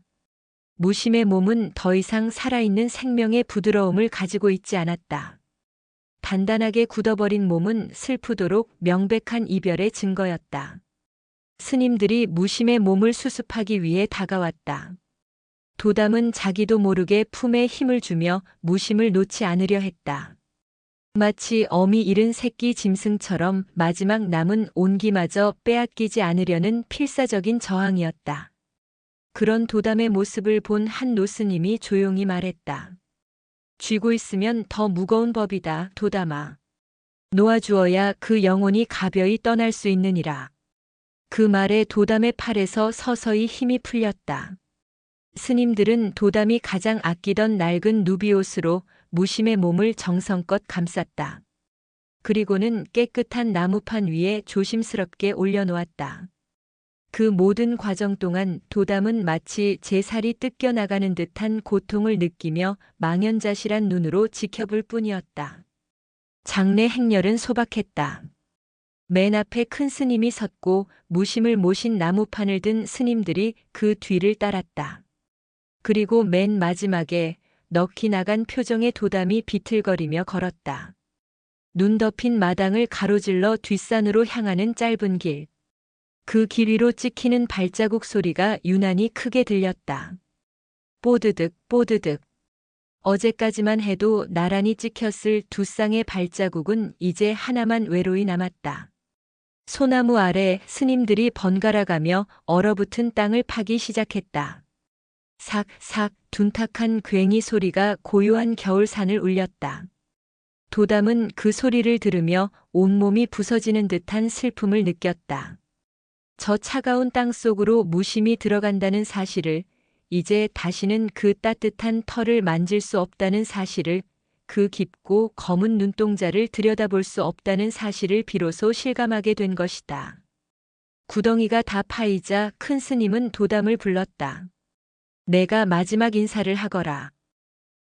무심의 몸은 더 이상 살아있는 생명의 부드러움을 가지고 있지 않았다. 단단하게 굳어버린 몸은 슬프도록 명백한 이별의 증거였다. 스님들이 무심의 몸을 수습하기 위해 다가왔다. 도담은 자기도 모르게 품에 힘을 주며 무심을 놓지 않으려 했다. 마치 어미 잃은 새끼 짐승처럼 마지막 남은 온기마저 빼앗기지 않으려는 필사적인 저항이었다. 그런 도담의 모습을 본 한 노스님이 조용히 말했다. 쥐고 있으면 더 무거운 법이다, 도담아. 놓아주어야 그 영혼이 가벼이 떠날 수 있느니라. 그 말에 도담의 팔에서 서서히 힘이 풀렸다. 스님들은 도담이 가장 아끼던 낡은 누비옷으로 무심의 몸을 정성껏 감쌌다. 그리고는 깨끗한 나무판 위에 조심스럽게 올려놓았다. 그 모든 과정 동안 도담은 마치 제 살이 뜯겨나가는 듯한 고통을 느끼며 망연자실한 눈으로 지켜볼 뿐이었다. 장례 행렬은 소박했다. 맨 앞에 큰 스님이 섰고 무심을 모신 나무판을 든 스님들이 그 뒤를 따랐다. 그리고 맨 마지막에 넋이 나간 표정의 도담이 비틀거리며 걸었다. 눈 덮인 마당을 가로질러 뒷산으로 향하는 짧은 길. 그 길 위로 찍히는 발자국 소리가 유난히 크게 들렸다. 뽀드득 뽀드득. 어제까지만 해도 나란히 찍혔을 두 쌍의 발자국은 이제 하나만 외로이 남았다. 소나무 아래 스님들이 번갈아가며 얼어붙은 땅을 파기 시작했다. 삭삭 둔탁한 괭이 소리가 고요한 겨울산을 울렸다. 도담은 그 소리를 들으며 온몸이 부서지는 듯한 슬픔을 느꼈다. 저 차가운 땅 속으로 무심히 들어간다는 사실을, 이제 다시는 그 따뜻한 털을 만질 수 없다는 사실을, 그 깊고 검은 눈동자를 들여다볼 수 없다는 사실을 비로소 실감하게 된 것이다. 구덩이가 다 파이자 큰 스님은 도담을 불렀다. 내가 마지막 인사를 하거라.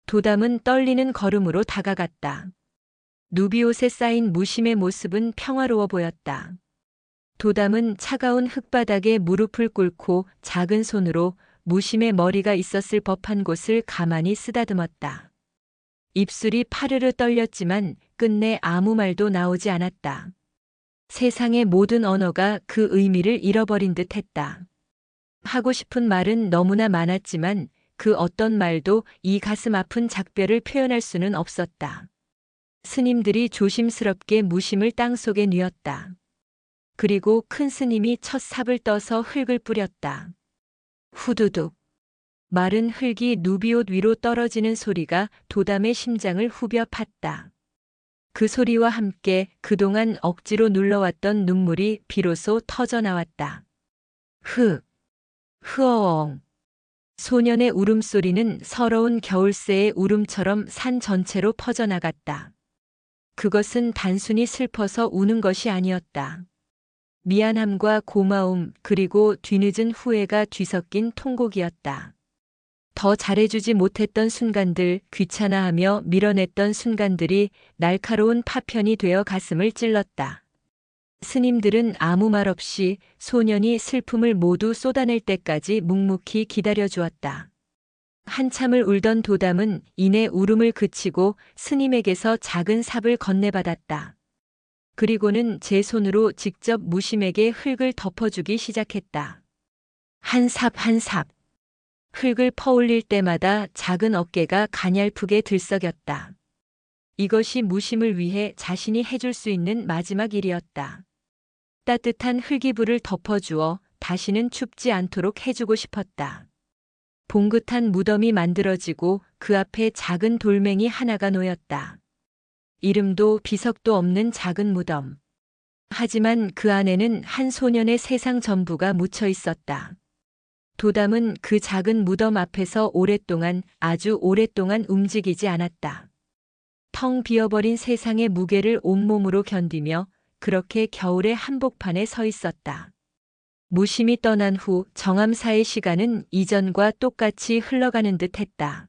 도담은 떨리는 걸음으로 다가갔다. 누비옷에 쌓인 무심의 모습은 평화로워 보였다. 도담은 차가운 흙바닥에 무릎을 꿇고 작은 손으로 무심의 머리가 있었을 법한 곳을 가만히 쓰다듬었다. 입술이 파르르 떨렸지만 끝내 아무 말도 나오지 않았다. 세상의 모든 언어가 그 의미를 잃어버린 듯 했다. 하고 싶은 말은 너무나 많았지만 그 어떤 말도 이 가슴 아픈 작별을 표현할 수는 없었다. 스님들이 조심스럽게 무심을 땅속에 뉘었다. 그리고 큰 스님이 첫 삽을 떠서 흙을 뿌렸다. 후두둑. 마른 흙이 누비옷 위로 떨어지는 소리가 도담의 심장을 후벼 팠다. 그 소리와 함께 그동안 억지로 눌러왔던 눈물이 비로소 터져나왔다. 흐어엉. 소년의 울음소리는 서러운 겨울새의 울음처럼 산 전체로 퍼져나갔다. 그것은 단순히 슬퍼서 우는 것이 아니었다. 미안함과 고마움 그리고 뒤늦은 후회가 뒤섞인 통곡이었다. 더 잘해주지 못했던 순간들, 귀찮아하며 밀어냈던 순간들이 날카로운 파편이 되어 가슴을 찔렀다. 스님들은 아무 말 없이 소년이 슬픔을 모두 쏟아낼 때까지 묵묵히 기다려주었다. 한참을 울던 도담은 이내 울음을 그치고 스님에게서 작은 삽을 건네받았다. 그리고는 제 손으로 직접 무심에게 흙을 덮어주기 시작했다. 한 삽 한 삽. 흙을 퍼올릴 때마다 작은 어깨가 가냘프게 들썩였다. 이것이 무심을 위해 자신이 해줄 수 있는 마지막 일이었다. 따뜻한 흙이불을 덮어주어 다시는 춥지 않도록 해주고 싶었다. 봉긋한 무덤이 만들어지고 그 앞에 작은 돌멩이 하나가 놓였다. 이름도 비석도 없는 작은 무덤. 하지만 그 안에는 한 소년의 세상 전부가 묻혀 있었다. 도담은 그 작은 무덤 앞에서 오랫동안, 아주 오랫동안 움직이지 않았다. 텅 비어버린 세상의 무게를 온몸으로 견디며 그렇게 겨울의 한복판에 서 있었다. 무심히 떠난 후 정암사의 시간은 이전과 똑같이 흘러가는 듯 했다.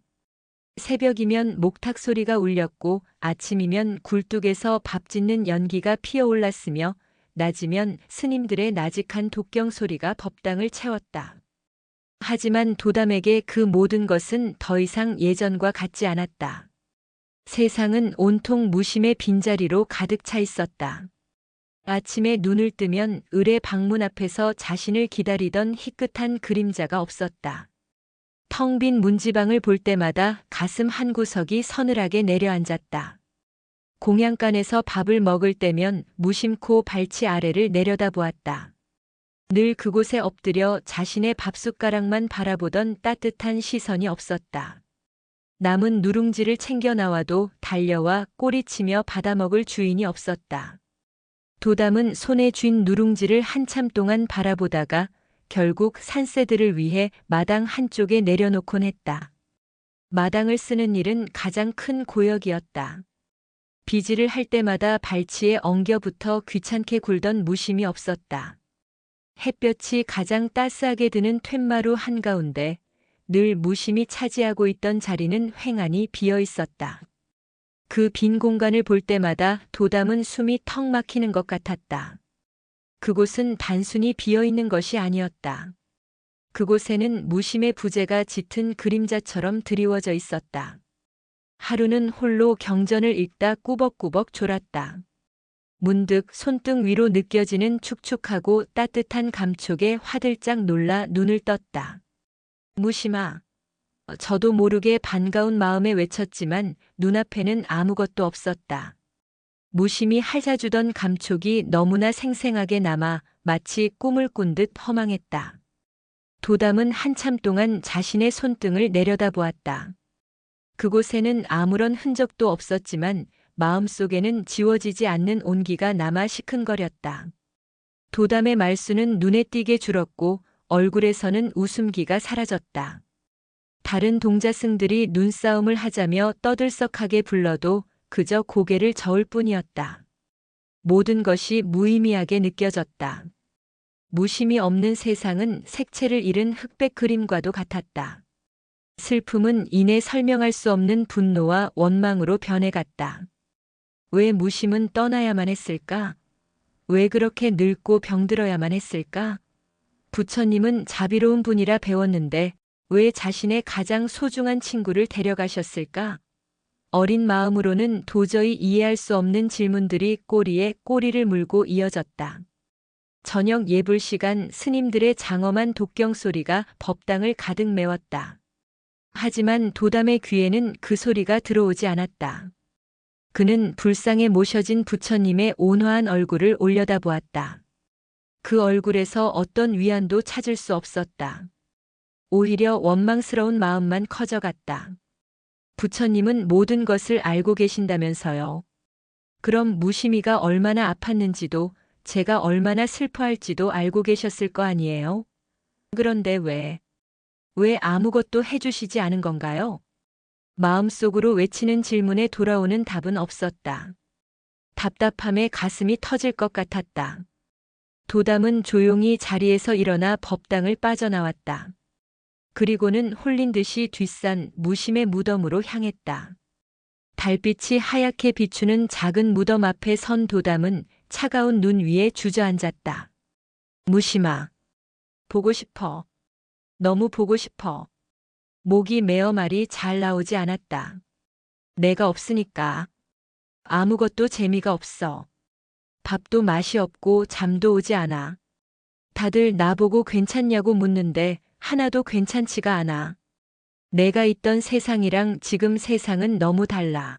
새벽이면 목탁 소리가 울렸고 아침이면 굴뚝에서 밥 짓는 연기가 피어올랐으며 낮이면 스님들의 나직한 독경 소리가 법당을 채웠다. 하지만 도담에게 그 모든 것은 더 이상 예전과 같지 않았다. 세상은 온통 무심의 빈자리로 가득 차 있었다. 아침에 눈을 뜨면 을의 방문 앞에서 자신을 기다리던 희끗한 그림자가 없었다. 텅 빈 문지방을 볼 때마다 가슴 한구석이 서늘하게 내려앉았다. 공양간에서 밥을 먹을 때면 무심코 발치 아래를 내려다보았다. 늘 그곳에 엎드려 자신의 밥숟가락만 바라보던 따뜻한 시선이 없었다. 남은 누룽지를 챙겨 나와도 달려와 꼬리치며 받아먹을 주인이 없었다. 도담은 손에 쥔 누룽지를 한참 동안 바라보다가 결국 산새들을 위해 마당 한쪽에 내려놓곤 했다. 마당을 쓰는 일은 가장 큰 고역이었다. 비지를 할 때마다 발치에 엉겨붙어 귀찮게 굴던 무심이 없었다. 햇볕이 가장 따스하게 드는 툇마루 한가운데 늘 무심히 차지하고 있던 자리는 횡하니 비어 있었다. 그 빈 공간을 볼 때마다 도담은 숨이 턱 막히는 것 같았다. 그곳은 단순히 비어 있는 것이 아니었다. 그곳에는 무심의 부재가 짙은 그림자처럼 드리워져 있었다. 하루는 홀로 경전을 읽다 꾸벅꾸벅 졸았다. 문득 손등 위로 느껴지는 축축하고 따뜻한 감촉에 화들짝 놀라 눈을 떴다. 무심아. 저도 모르게 반가운 마음에 외쳤지만 눈앞에는 아무것도 없었다. 무심히 핥아주던 감촉이 너무나 생생하게 남아 마치 꿈을 꾼 듯 허망했다. 도담은 한참 동안 자신의 손등을 내려다보았다. 그곳에는 아무런 흔적도 없었지만 마음속에는 지워지지 않는 온기가 남아 시큰거렸다. 도담의 말수는 눈에 띄게 줄었고 얼굴에서는 웃음기가 사라졌다. 다른 동자승들이 눈싸움을 하자며 떠들썩하게 불러도 그저 고개를 저을 뿐이었다. 모든 것이 무의미하게 느껴졌다. 무심이 없는 세상은 색채를 잃은 흑백 그림과도 같았다. 슬픔은 이내 설명할 수 없는 분노와 원망으로 변해갔다. 왜 무심은 떠나야만 했을까? 왜 그렇게 늙고 병들어야만 했을까? 부처님은 자비로운 분이라 배웠는데 왜 자신의 가장 소중한 친구를 데려가셨을까? 어린 마음으로는 도저히 이해할 수 없는 질문들이 꼬리에 꼬리를 물고 이어졌다. 저녁 예불 시간 스님들의 장엄한 독경 소리가 법당을 가득 메웠다. 하지만 도담의 귀에는 그 소리가 들어오지 않았다. 그는 불상에 모셔진 부처님의 온화한 얼굴을 올려다보았다. 그 얼굴에서 어떤 위안도 찾을 수 없었다. 오히려 원망스러운 마음만 커져갔다. 부처님은 모든 것을 알고 계신다면서요. 그럼 무심이가 얼마나 아팠는지도 제가 얼마나 슬퍼할지도 알고 계셨을 거 아니에요? 그런데 왜 아무것도 해주시지 않은 건가요? 마음속으로 외치는 질문에 돌아오는 답은 없었다. 답답함에 가슴이 터질 것 같았다. 도담은 조용히 자리에서 일어나 법당을 빠져나왔다. 그리고는 홀린 듯이 뒷산 무심의 무덤으로 향했다. 달빛이 하얗게 비추는 작은 무덤 앞에 선 도담은 차가운 눈 위에 주저앉았다. 무심아. 보고 싶어. 너무 보고 싶어. 목이 메어 말이 잘 나오지 않았다. 내가 없으니까. 아무것도 재미가 없어. 밥도 맛이 없고 잠도 오지 않아. 다들 나보고 괜찮냐고 묻는데 하나도 괜찮지가 않아. 내가 있던 세상이랑 지금 세상은 너무 달라.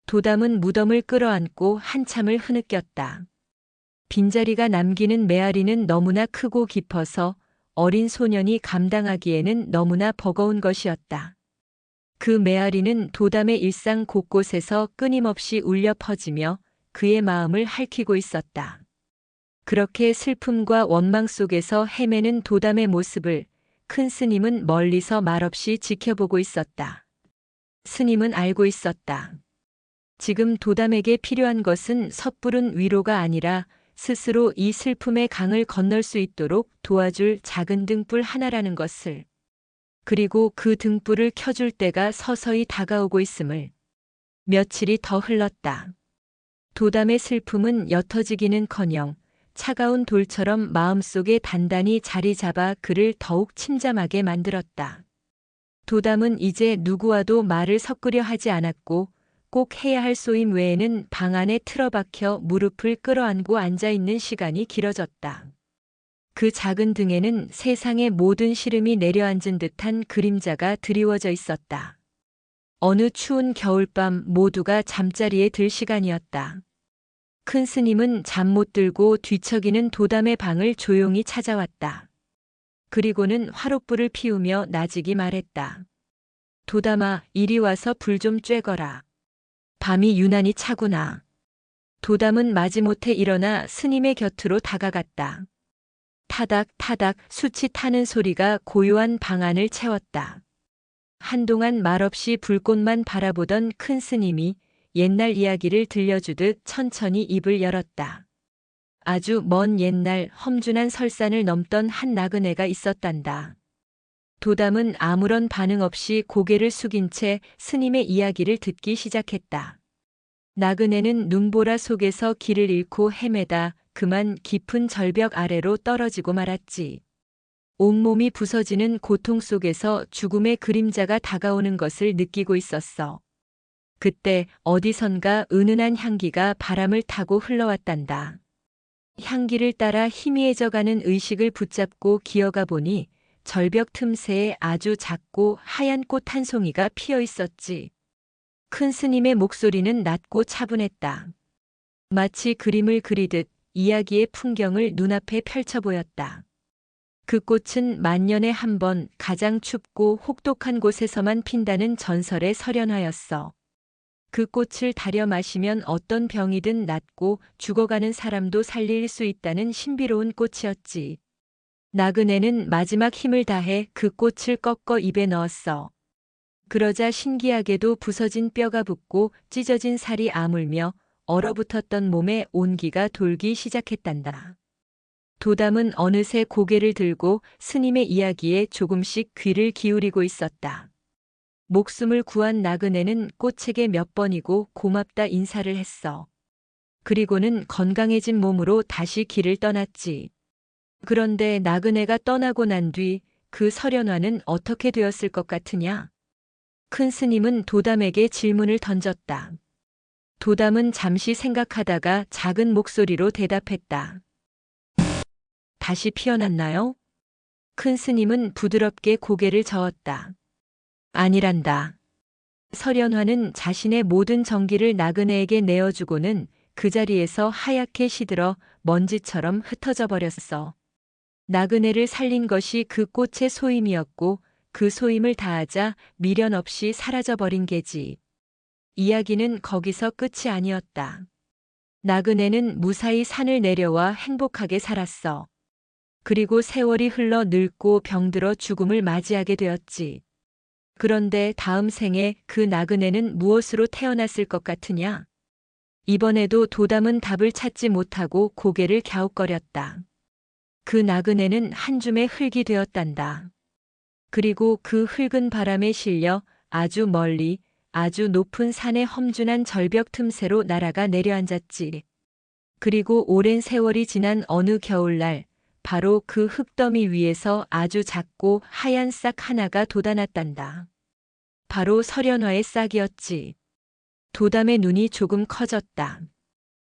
도담은 무덤을 끌어안고 한참을 흐느꼈다. 빈자리가 남기는 메아리는 너무나 크고 깊어서 어린 소년이 감당하기에는 너무나 버거운 것이었다. 그 메아리는 도담의 일상 곳곳에서 끊임없이 울려 퍼지며 그의 마음을 핥히고 있었다. 그렇게 슬픔과 원망 속에서 헤매는 도담의 모습을 큰 스님은 멀리서 말없이 지켜보고 있었다. 스님은 알고 있었다. 지금 도담에게 필요한 것은 섣부른 위로가 아니라 스스로 이 슬픔의 강을 건널 수 있도록 도와줄 작은 등불 하나라는 것을. 그리고 그 등불을 켜줄 때가 서서히 다가오고 있음을. 며칠이 더 흘렀다. 도담의 슬픔은 옅어지기는커녕 차가운 돌처럼 마음속에 단단히 자리 잡아 그를 더욱 침잠하게 만들었다. 도담은 이제 누구와도 말을 섞으려 하지 않았고 꼭 해야 할 소임 외에는 방 안에 틀어박혀 무릎을 끌어안고 앉아있는 시간이 길어졌다. 그 작은 등에는 세상의 모든 시름이 내려앉은 듯한 그림자가 드리워져 있었다. 어느 추운 겨울밤 모두가 잠자리에 들 시간이었다. 큰 스님은 잠 못 들고 뒤척이는 도담의 방을 조용히 찾아왔다. 그리고는 화롯불을 피우며 나직이 말했다. 도담아, 이리 와서 불 좀 쬐거라. 밤이 유난히 차구나. 도담은 마지못해 일어나 스님의 곁으로 다가갔다. 타닥타닥 숯이 타는 소리가 고요한 방 안을 채웠다. 한동안 말없이 불꽃만 바라보던 큰 스님이 옛날 이야기를 들려주듯 천천히 입을 열었다. 아주 먼 옛날 험준한 설산을 넘던 한 나그네가 있었단다. 도담은 아무런 반응 없이 고개를 숙인 채 스님의 이야기를 듣기 시작했다. 나그네는 눈보라 속에서 길을 잃고 헤매다 그만 깊은 절벽 아래로 떨어지고 말았지. 온몸이 부서지는 고통 속에서 죽음의 그림자가 다가오는 것을 느끼고 있었어. 그때 어디선가 은은한 향기가 바람을 타고 흘러왔단다. 향기를 따라 희미해져가는 의식을 붙잡고 기어가 보니 절벽 틈새에 아주 작고 하얀 꽃 한 송이가 피어 있었지. 큰 스님의 목소리는 낮고 차분했다. 마치 그림을 그리듯 이야기의 풍경을 눈앞에 펼쳐 보였다. 그 꽃은 만년에 한 번 가장 춥고 혹독한 곳에서만 핀다는 전설의 설현화였어. 그 꽃을 다려 마시면 어떤 병이든 낫고 죽어가는 사람도 살릴 수 있다는 신비로운 꽃이었지. 나그네는 마지막 힘을 다해 그 꽃을 꺾어 입에 넣었어. 그러자 신기하게도 부서진 뼈가 붙고 찢어진 살이 아물며 얼어붙었던 몸에 온기가 돌기 시작했단다. 도담은 어느새 고개를 들고 스님의 이야기에 조금씩 귀를 기울이고 있었다. 목숨을 구한 나그네는 꽃에게 몇 번이고 고맙다 인사를 했어. 그리고는 건강해진 몸으로 다시 길을 떠났지. 그런데 나그네가 떠나고 난 뒤 그 설현화는 어떻게 되었을 것 같으냐? 큰 스님은 도담에게 질문을 던졌다. 도담은 잠시 생각하다가 작은 목소리로 대답했다. 다시 피어났나요? 큰 스님은 부드럽게 고개를 저었다. 아니란다. 설현화는 자신의 모든 정기를 나그네에게 내어주고는 그 자리에서 하얗게 시들어 먼지처럼 흩어져 버렸어. 나그네를 살린 것이 그 꽃의 소임이었고 그 소임을 다하자 미련 없이 사라져 버린 게지. 이야기는 거기서 끝이 아니었다. 나그네는 무사히 산을 내려와 행복하게 살았어. 그리고 세월이 흘러 늙고 병들어 죽음을 맞이하게 되었지. 그런데 다음 생에 그 나그네는 무엇으로 태어났을 것 같으냐? 이번에도 도담은 답을 찾지 못하고 고개를 갸웃거렸다. 그 나그네는 한 줌의 흙이 되었단다. 그리고 그 흙은 바람에 실려 아주 멀리 아주 높은 산의 험준한 절벽 틈새로 날아가 내려앉았지. 그리고 오랜 세월이 지난 어느 겨울날 바로 그 흙더미 위에서 아주 작고 하얀 싹 하나가 돋아났단다. 바로 설현화의 싹이었지. 도담의 눈이 조금 커졌다.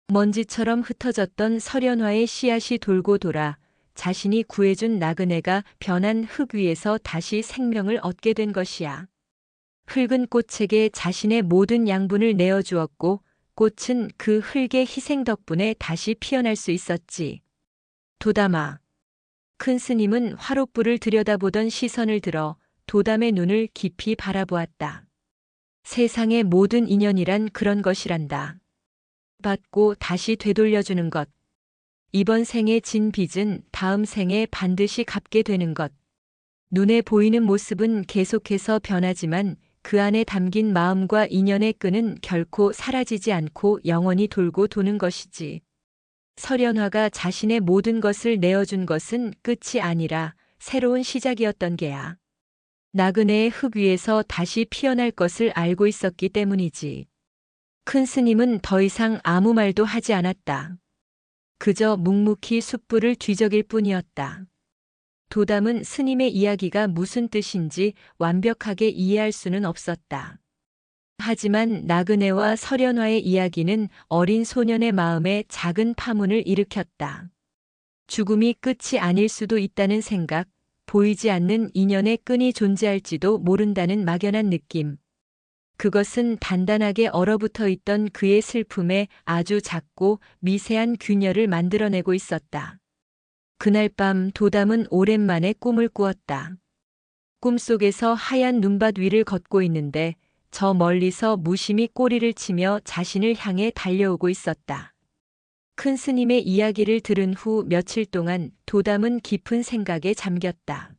먼지처럼 흩어졌던 설현화의 씨앗이 돌고 돌아 자신이 구해준 나그네가 변한 흙 위에서 다시 생명을 얻게 된 것이야. 흙은 꽃에게 자신의 모든 양분을 내어주었고 꽃은 그 흙의 희생 덕분에 다시 피어날 수 있었지. 도담아. 큰 스님은 화롯불을 들여다보던 시선을 들어 도담의 눈을 깊이 바라보았다. 세상의 모든 인연이란 그런 것이란다. 받고 다시 되돌려주는 것. 이번 생에 진 빚은 다음 생에 반드시 갚게 되는 것. 눈에 보이는 모습은 계속해서 변하지만 그 안에 담긴 마음과 인연의 끈은 결코 사라지지 않고 영원히 돌고 도는 것이지. 설연화가 자신의 모든 것을 내어준 것은 끝이 아니라 새로운 시작이었던 게야. 나그네의 흙 위에서 다시 피어날 것을 알고 있었기 때문이지. 큰 스님은 더 이상 아무 말도 하지 않았다. 그저 묵묵히 숯불을 뒤적일 뿐이었다. 도담은 스님의 이야기가 무슨 뜻인지 완벽하게 이해할 수는 없었다. 하지만 나그네와 설연화의 이야기는 어린 소년의 마음에 작은 파문을 일으켰다. 죽음이 끝이 아닐 수도 있다는 생각, 보이지 않는 인연의 끈이 존재할지도 모른다는 막연한 느낌. 그것은 단단하게 얼어붙어 있던 그의 슬픔에 아주 작고 미세한 균열을 만들어내고 있었다. 그날 밤 도담은 오랜만에 꿈을 꾸었다. 꿈속에서 하얀 눈밭 위를 걷고 있는데 저 멀리서 무심히 꼬리를 치며 자신을 향해 달려오고 있었다. 큰 스님의 이야기를 들은 후 며칠 동안 도담은 깊은 생각에 잠겼다.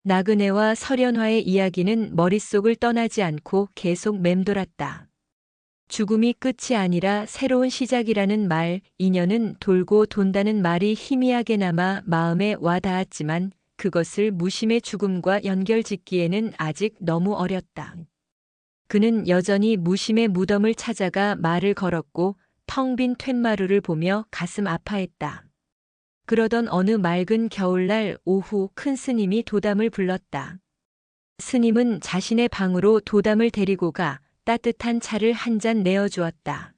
나그네와 설연화의 이야기는 머릿속을 떠나지 않고 계속 맴돌았다. 죽음이 끝이 아니라 새로운 시작이라는 말, 인연은 돌고 돈다는 말이 희미하게 남아 마음에 와닿았지만 그것을 무심의 죽음과 연결짓기에는 아직 너무 어렸다. 그는 여전히 무심의 무덤을 찾아가 말을 걸었고 텅 빈 툇마루를 보며 가슴 아파했다. 그러던 어느 맑은 겨울날 오후 큰 스님이 도담을 불렀다. 스님은 자신의 방으로 도담을 데리고 가 따뜻한 차를 한 잔 내어주었다.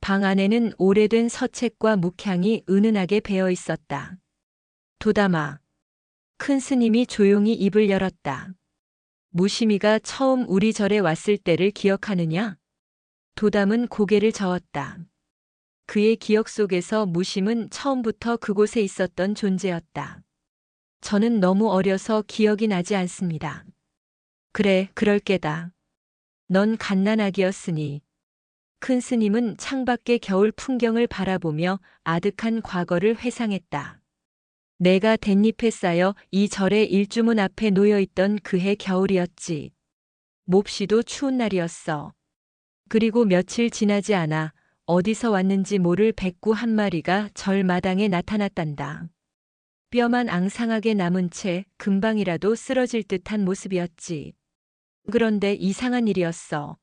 방 안에는 오래된 서책과 묵향이 은은하게 배어 있었다. 도담아. 큰 스님이 조용히 입을 열었다. 무심이가 처음 우리 절에 왔을 때를 기억하느냐? 도담은 고개를 저었다. 그의 기억 속에서 무심은 처음부터 그곳에 있었던 존재였다. 저는 너무 어려서 기억이 나지 않습니다. 그래, 그럴 게다. 넌 갓난아기였으니. 큰 스님은 창밖의 겨울 풍경을 바라보며 아득한 과거를 회상했다. 내가 댄잎에 쌓여 이 절의 일주문 앞에 놓여있던 그해 겨울이었지. 몹시도 추운 날이었어. 그리고 며칠 지나지 않아 어디서 왔는지 모를 백구 한 마리가 절 마당에 나타났단다. 뼈만 앙상하게 남은 채 금방이라도 쓰러질 듯한 모습이었지. 그런데 이상한 일이었어.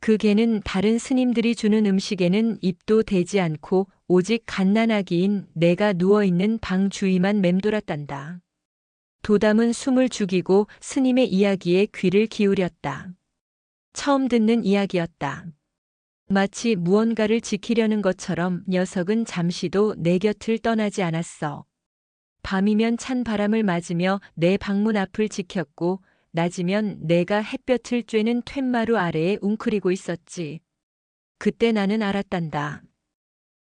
그 개는 다른 스님들이 주는 음식에는 입도 대지 않고 오직 갓난아기인 내가 누워있는 방 주위만 맴돌았단다. 도담은 숨을 죽이고 스님의 이야기에 귀를 기울였다. 처음 듣는 이야기였다. 마치 무언가를 지키려는 것처럼 녀석은 잠시도 내 곁을 떠나지 않았어. 밤이면 찬 바람을 맞으며 내 방문 앞을 지켰고 낮이면 내가 햇볕을 쬐는 툇마루 아래에 웅크리고 있었지. 그때 나는 알았단다.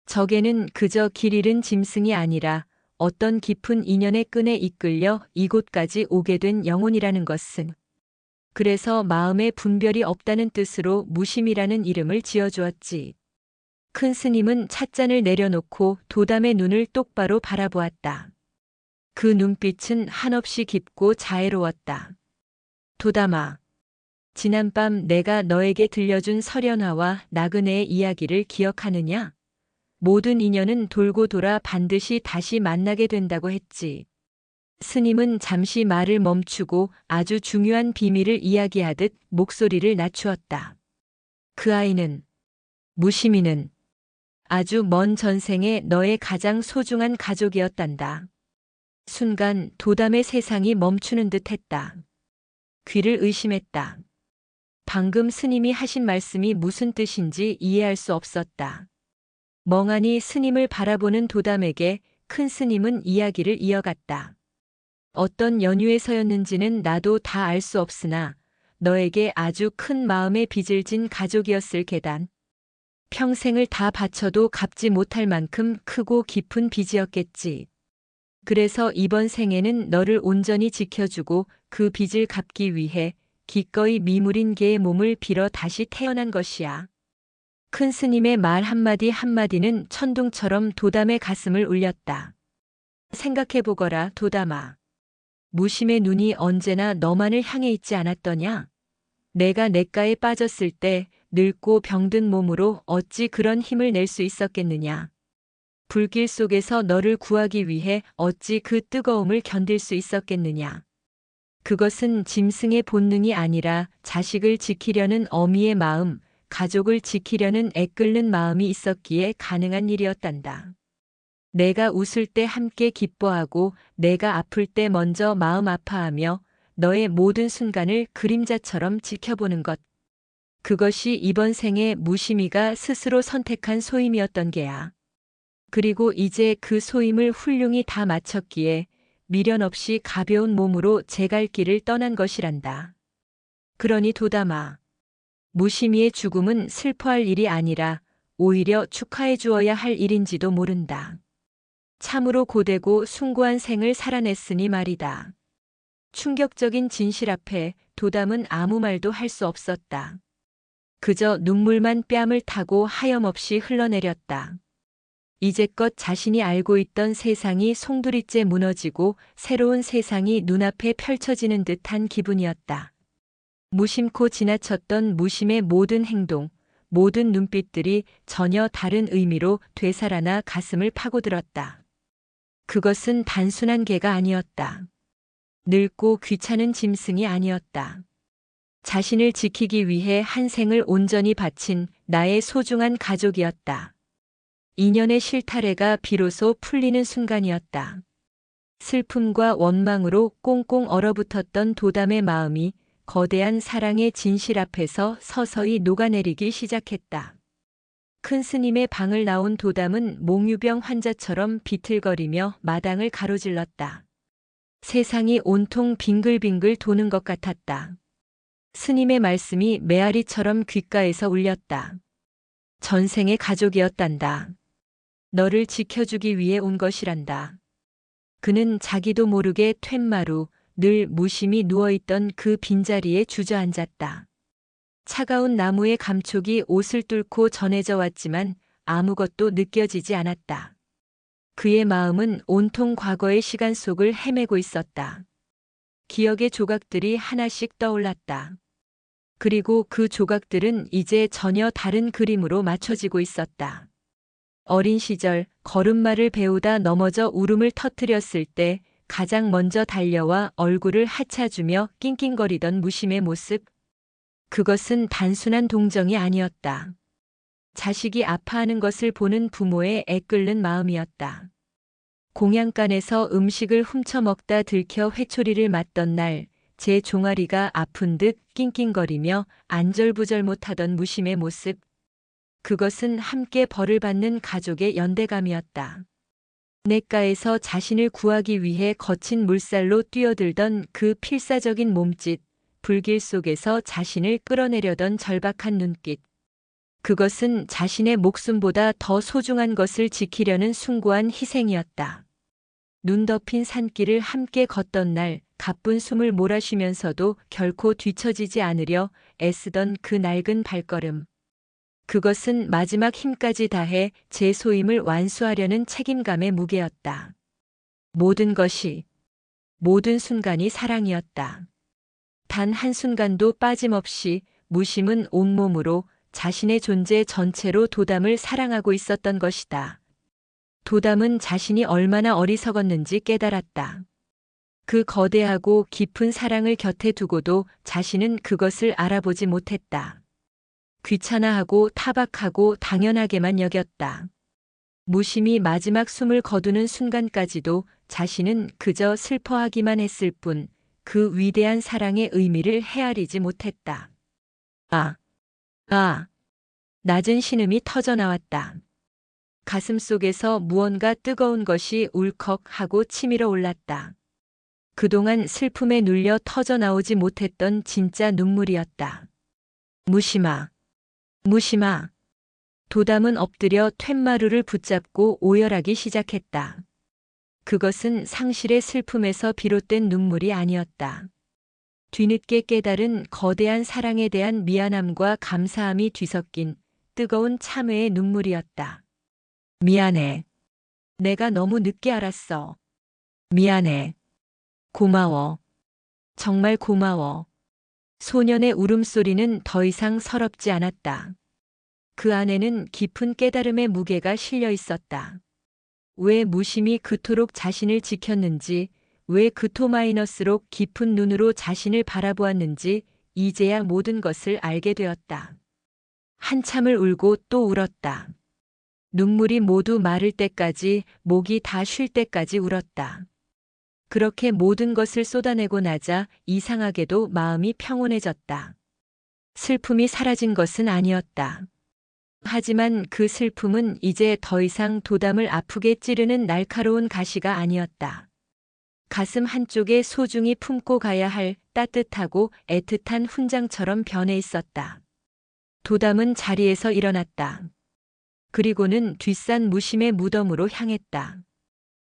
저게는 그저 길 잃은 짐승이 아니라 어떤 깊은 인연의 끈에 이끌려 이곳까지 오게 된 영혼이라는 것은. 그래서 마음에 분별이 없다는 뜻으로 무심이라는 이름을 지어주었지. 큰 스님은 찻잔을 내려놓고 도담의 눈을 똑바로 바라보았다. 그 눈빛은 한없이 깊고 자애로웠다. 도담아, 지난밤 내가 너에게 들려준 설연화와 나그네의 이야기를 기억하느냐? 모든 인연은 돌고 돌아 반드시 다시 만나게 된다고 했지. 스님은 잠시 말을 멈추고 아주 중요한 비밀을 이야기하듯 목소리를 낮추었다. 그 아이는, 무심이는 아주 먼 전생에 너의 가장 소중한 가족이었단다. 순간 도담의 세상이 멈추는 듯 했다. 귀를 의심했다. 방금 스님이 하신 말씀이 무슨 뜻인지 이해할 수 없었다. 멍하니 스님을 바라보는 도담에게 큰 스님은 이야기를 이어갔다. 어떤 연유에서였는지는 나도 다 알 수 없으나 너에게 아주 큰 마음의 빚을 진 가족이었을 게단. 평생을 다 바쳐도 갚지 못할 만큼 크고 깊은 빚이었겠지. 그래서 이번 생에는 너를 온전히 지켜주고 그 빚을 갚기 위해 기꺼이 미물인 개의 몸을 빌어 다시 태어난 것이야. 큰 스님의 말 한마디 한마디는 천둥처럼 도담의 가슴을 울렸다. 생각해보거라, 도담아. 무심의 눈이 언제나 너만을 향해 있지 않았더냐? 내가 냇가에 빠졌을 때 늙고 병든 몸으로 어찌 그런 힘을 낼 수 있었겠느냐? 불길 속에서 너를 구하기 위해 어찌 그 뜨거움을 견딜 수 있었겠느냐? 그것은 짐승의 본능이 아니라 자식을 지키려는 어미의 마음, 가족을 지키려는 애끓는 마음이 있었기에 가능한 일이었단다. 내가 웃을 때 함께 기뻐하고 내가 아플 때 먼저 마음 아파하며 너의 모든 순간을 그림자처럼 지켜보는 것. 그것이 이번 생에 무심이가 스스로 선택한 소임이었던 게야. 그리고 이제 그 소임을 훌륭히 다 마쳤기에 미련 없이 가벼운 몸으로 제 갈 길을 떠난 것이란다. 그러니 도담아. 무심이의 죽음은 슬퍼할 일이 아니라 오히려 축하해 주어야 할 일인지도 모른다. 참으로 고되고 숭고한 생을 살아냈으니 말이다. 충격적인 진실 앞에 도담은 아무 말도 할 수 없었다. 그저 눈물만 뺨을 타고 하염없이 흘러내렸다. 이제껏 자신이 알고 있던 세상이 송두리째 무너지고 새로운 세상이 눈앞에 펼쳐지는 듯한 기분이었다. 무심코 지나쳤던 무심의 모든 행동, 모든 눈빛들이 전혀 다른 의미로 되살아나 가슴을 파고들었다. 그것은 단순한 개가 아니었다. 늙고 귀찮은 짐승이 아니었다. 자신을 지키기 위해 한 생을 온전히 바친 나의 소중한 가족이었다. 인연의 실타래가 비로소 풀리는 순간이었다. 슬픔과 원망으로 꽁꽁 얼어붙었던 도담의 마음이 거대한 사랑의 진실 앞에서 서서히 녹아내리기 시작했다. 큰 스님의 방을 나온 도담은 몽유병 환자처럼 비틀거리며 마당을 가로질렀다. 세상이 온통 빙글빙글 도는 것 같았다. 스님의 말씀이 메아리처럼 귓가에서 울렸다. 전생의 가족이었단다. 너를 지켜주기 위해 온 것이란다. 그는 자기도 모르게 툇마루, 늘 무심히 누워있던 그 빈자리에 주저앉았다. 차가운 나무의 감촉이 옷을 뚫고 전해져 왔지만 아무것도 느껴지지 않았다. 그의 마음은 온통 과거의 시간 속을 헤매고 있었다. 기억의 조각들이 하나씩 떠올랐다. 그리고 그 조각들은 이제 전혀 다른 그림으로 맞춰지고 있었다. 어린 시절 걸음마를 배우다 넘어져 울음을 터뜨렸을 때 가장 먼저 달려와 얼굴을 하차주며 낑낑거리던 무심의 모습. 그것은 단순한 동정이 아니었다. 자식이 아파하는 것을 보는 부모의 애끓는 마음이었다. 공양간에서 음식을 훔쳐 먹다 들켜 회초리를 맞던 날, 제 종아리가 아픈 듯 낑낑거리며 안절부절 못하던 무심의 모습. 그것은 함께 벌을 받는 가족의 연대감이었다. 냇가에서 자신을 구하기 위해 거친 물살로 뛰어들던 그 필사적인 몸짓, 불길 속에서 자신을 끌어내려던 절박한 눈빛. 그것은 자신의 목숨보다 더 소중한 것을 지키려는 숭고한 희생이었다. 눈 덮인 산길을 함께 걷던 날, 가쁜 숨을 몰아쉬면서도 결코 뒤처지지 않으려 애쓰던 그 낡은 발걸음. 그것은 마지막 힘까지 다해 제 소임을 완수하려는 책임감의 무게였다. 모든 것이, 모든 순간이 사랑이었다. 단 한순간도 빠짐없이 무심은 온몸으로 자신의 존재 전체로 도담을 사랑하고 있었던 것이다. 도담은 자신이 얼마나 어리석었는지 깨달았다. 그 거대하고 깊은 사랑을 곁에 두고도 자신은 그것을 알아보지 못했다. 귀찮아하고 타박하고 당연하게만 여겼다. 무심히 마지막 숨을 거두는 순간까지도 자신은 그저 슬퍼하기만 했을 뿐 그 위대한 사랑의 의미를 헤아리지 못했다. 낮은 신음이 터져나왔다. 가슴 속에서 무언가 뜨거운 것이 울컥하고 치밀어 올랐다. 그동안 슬픔에 눌려 터져나오지 못했던 진짜 눈물이었다. 무심아. 도담은 엎드려 툇마루를 붙잡고 오열하기 시작했다. 그것은 상실의 슬픔에서 비롯된 눈물이 아니었다. 뒤늦게 깨달은 거대한 사랑에 대한 미안함과 감사함이 뒤섞인 뜨거운 참회의 눈물이었다. 미안해. 내가 너무 늦게 알았어. 미안해. 고마워. 정말 고마워. 소년의 울음소리는 더 이상 서럽지 않았다. 그 안에는 깊은 깨달음의 무게가 실려 있었다. 왜 무심히 그토록 자신을 지켰는지, 왜 그토마이너스로 깊은 눈으로 자신을 바라보았는지 이제야 모든 것을 알게 되었다. 한참을 울고 또 울었다. 눈물이 모두 마를 때까지, 목이 다 쉴 때까지 울었다. 그렇게 모든 것을 쏟아내고 나자 이상하게도 마음이 평온해졌다. 슬픔이 사라진 것은 아니었다. 하지만 그 슬픔은 이제 더 이상 도담을 아프게 찌르는 날카로운 가시가 아니었다. 가슴 한쪽에 소중히 품고 가야 할 따뜻하고 애틋한 훈장처럼 변해 있었다. 도담은 자리에서 일어났다. 그리고는 뒷산 무심의 무덤으로 향했다.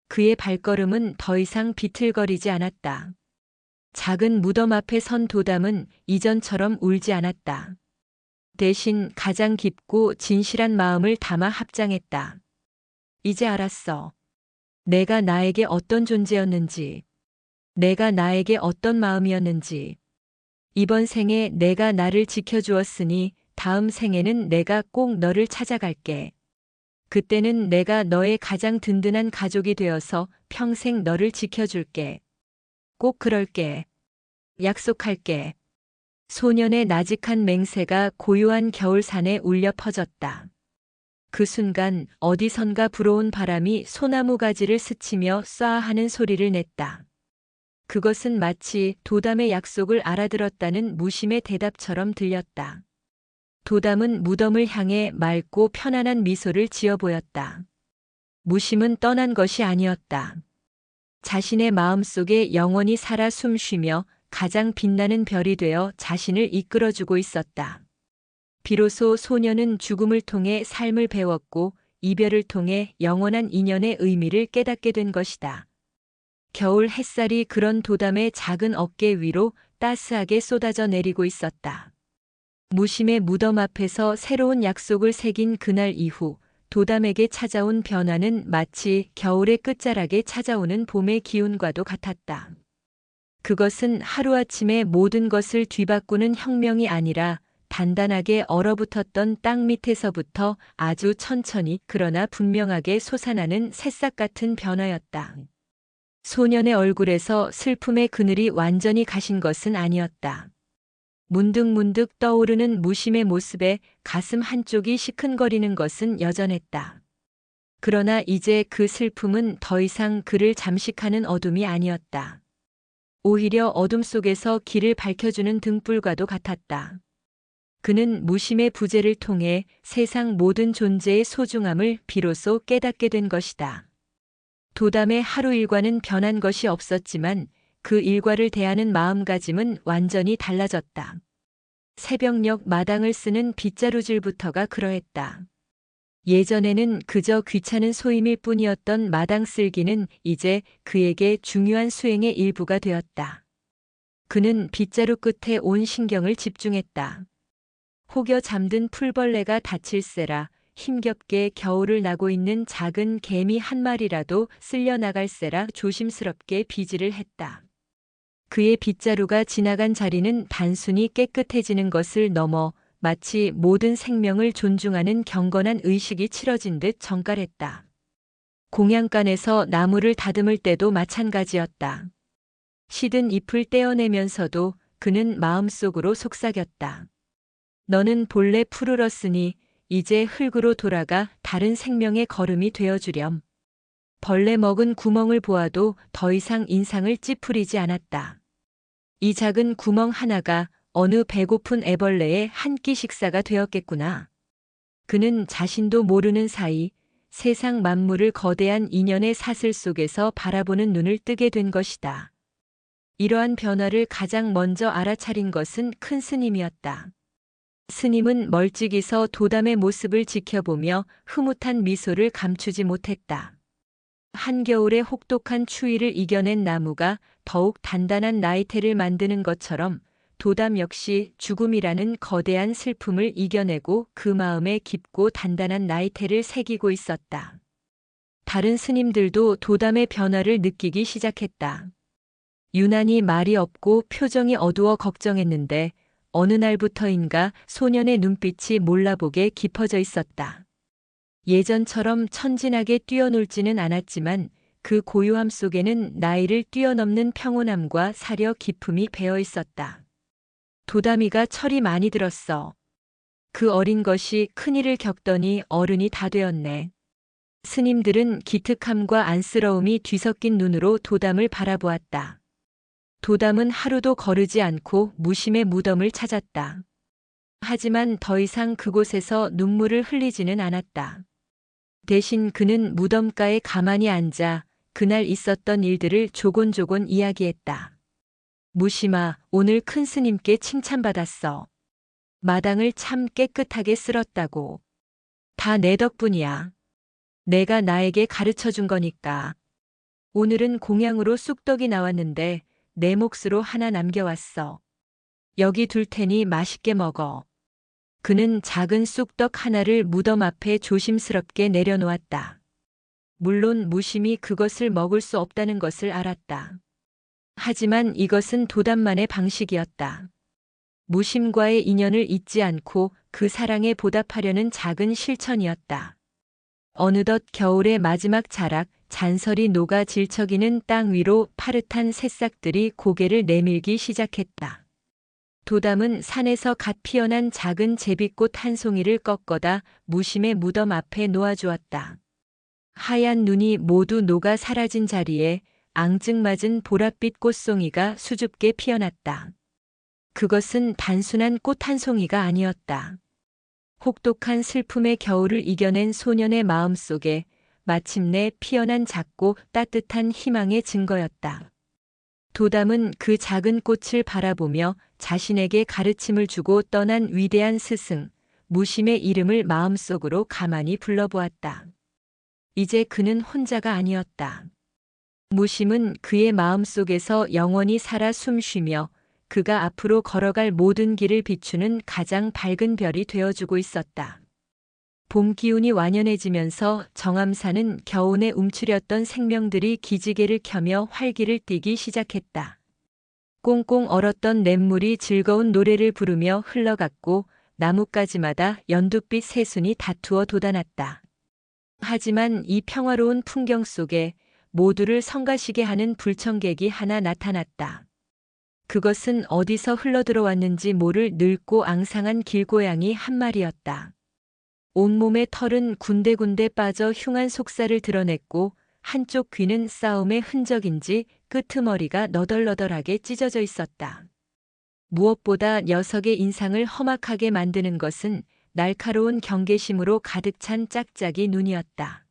그의 발걸음은 더 이상 비틀거리지 않았다. 작은 무덤 앞에 선 도담은 이전처럼 울지 않았다. 대신 가장 깊고 진실한 마음을 담아 합장했다. 이제 알았어. 내가 나에게 어떤 존재였는지, 내가 나에게 어떤 마음이었는지. 이번 생에 내가 나를 지켜주었으니 다음 생에는 내가 꼭 너를 찾아갈게. 그때는 내가 너의 가장 든든한 가족이 되어서 평생 너를 지켜줄게. 꼭 그럴게. 약속할게. 소년의 나직한 맹세가 고요한 겨울산에 울려 퍼졌다. 그 순간 어디선가 불어온 바람이 소나무 가지를 스치며 쏴하는 소리를 냈다. 그것은 마치 도담의 약속을 알아들었다는 무심의 대답처럼 들렸다. 도담은 무덤을 향해 맑고 편안한 미소를 지어 보였다. 무심은 떠난 것이 아니었다. 자신의 마음속에 영원히 살아 숨쉬며 가장 빛나는 별이 되어 자신을 이끌어주고 있었다. 비로소 소년은 죽음을 통해 삶을 배웠고 이별을 통해 영원한 인연의 의미를 깨닫게 된 것이다. 겨울 햇살이 그런 도담의 작은 어깨 위로 따스하게 쏟아져 내리고 있었다. 무심의 무덤 앞에서 새로운 약속을 새긴 그날 이후 도담에게 찾아온 변화는 마치 겨울의 끝자락에 찾아오는 봄의 기운과도 같았다. 그것은 하루아침에 모든 것을 뒤바꾸는 혁명이 아니라 단단하게 얼어붙었던 땅 밑에서부터 아주 천천히 그러나 분명하게 솟아나는 새싹 같은 변화였다. 소년의 얼굴에서 슬픔의 그늘이 완전히 가신 것은 아니었다. 문득문득 떠오르는 무심의 모습에 가슴 한쪽이 시큰거리는 것은 여전했다. 그러나 이제 그 슬픔은 더 이상 그를 잠식하는 어둠이 아니었다. 오히려 어둠 속에서 길을 밝혀주는 등불과도 같았다. 그는 무심의 부재를 통해 세상 모든 존재의 소중함을 비로소 깨닫게 된 것이다. 도담의 하루 일과는 변한 것이 없었지만 그 일과를 대하는 마음가짐은 완전히 달라졌다. 새벽녘 마당을 쓰는 빗자루질부터가 그러했다. 예전에는 그저 귀찮은 소임일 뿐이었던 마당 쓸기는 이제 그에게 중요한 수행의 일부가 되었다. 그는 빗자루 끝에 온 신경을 집중했다. 혹여 잠든 풀벌레가 다칠세라, 힘겹게 겨울을 나고 있는 작은 개미 한 마리라도 쓸려 나갈세라 조심스럽게 비질을 했다. 그의 빗자루가 지나간 자리는 단순히 깨끗해지는 것을 넘어 마치 모든 생명을 존중하는 경건한 의식이 치러진 듯 정갈했다. 공양간에서 나무를 다듬을 때도 마찬가지였다. 시든 잎을 떼어내면서도 그는 마음속으로 속삭였다. 너는 본래 푸르렀으니 이제 흙으로 돌아가 다른 생명의 걸음이 되어주렴. 벌레 먹은 구멍을 보아도 더 이상 인상을 찌푸리지 않았다. 이 작은 구멍 하나가 어느 배고픈 애벌레의 한 끼 식사가 되었겠구나. 그는 자신도 모르는 사이 세상 만물을 거대한 인연의 사슬 속에서 바라보는 눈을 뜨게 된 것이다. 이러한 변화를 가장 먼저 알아차린 것은 큰 스님이었다. 스님은 멀찍이서 도담의 모습을 지켜보며 흐뭇한 미소를 감추지 못했다. 한겨울의 혹독한 추위를 이겨낸 나무가 더욱 단단한 나이테를 만드는 것처럼 도담 역시 죽음이라는 거대한 슬픔을 이겨내고 그 마음에 깊고 단단한 나이테를 새기고 있었다. 다른 스님들도 도담의 변화를 느끼기 시작했다. 유난히 말이 없고 표정이 어두워 걱정했는데 어느 날부터인가 소년의 눈빛이 몰라보게 깊어져 있었다. 예전처럼 천진하게 뛰어놀지는 않았지만 그 고요함 속에는 나이를 뛰어넘는 평온함과 사려 기품이 배어 있었다. 도담이가 철이 많이 들었어. 그 어린 것이 큰일을 겪더니 어른이 다 되었네. 스님들은 기특함과 안쓰러움이 뒤섞인 눈으로 도담을 바라보았다. 도담은 하루도 거르지 않고 무심의 무덤을 찾았다. 하지만 더 이상 그곳에서 눈물을 흘리지는 않았다. 대신 그는 무덤가에 가만히 앉아 그날 있었던 일들을 조곤조곤 이야기했다. 무심아, 오늘 큰 스님께 칭찬받았어. 마당을 참 깨끗하게 쓸었다고. 다 내 덕분이야. 내가 나에게 가르쳐 준 거니까. 오늘은 공양으로 쑥떡이 나왔는데 내 몫으로 하나 남겨왔어. 여기 둘 테니 맛있게 먹어. 그는 작은 쑥떡 하나를 무덤 앞에 조심스럽게 내려놓았다. 물론 무심이 그것을 먹을 수 없다는 것을 알았다. 하지만 이것은 도담만의 방식이었다. 무심과의 인연을 잊지 않고 그 사랑에 보답하려는 작은 실천이었다. 어느덧 겨울의 마지막 자락, 잔설이 녹아 질척이는 땅 위로 파릇한 새싹들이 고개를 내밀기 시작했다. 도담은 산에서 갓 피어난 작은 제비꽃 한 송이를 꺾어다 무심의 무덤 앞에 놓아주었다. 하얀 눈이 모두 녹아 사라진 자리에 앙증맞은 보랏빛 꽃송이가 수줍게 피어났다. 그것은 단순한 꽃 한 송이가 아니었다. 혹독한 슬픔의 겨울을 이겨낸 소년의 마음 속에 마침내 피어난 작고 따뜻한 희망의 증거였다. 도담은 그 작은 꽃을 바라보며 자신에게 가르침을 주고 떠난 위대한 스승, 무심의 이름을 마음속으로 가만히 불러보았다. 이제 그는 혼자가 아니었다. 무심은 그의 마음속에서 영원히 살아 숨쉬며 그가 앞으로 걸어갈 모든 길을 비추는 가장 밝은 별이 되어주고 있었다. 봄 기운이 완연해지면서 정암산은 겨우내 움츠렸던 생명들이 기지개를 켜며 활기를 띠기 시작했다. 꽁꽁 얼었던 냇물이 즐거운 노래를 부르며 흘러갔고 나뭇가지마다 연두빛 새순이 다투어 돋아났다. 하지만 이 평화로운 풍경 속에 모두를 성가시게 하는 불청객이 하나 나타났다. 그것은 어디서 흘러들어왔는지 모를 늙고 앙상한 길고양이 한 마리였다. 온몸의 털은 군데군데 빠져 흉한 속살을 드러냈고 한쪽 귀는 싸움의 흔적인지 끄트머리가 너덜너덜하게 찢어져 있었다. 무엇보다 녀석의 인상을 험악하게 만드는 것은 날카로운 경계심으로 가득 찬 짝짝이 눈이었다.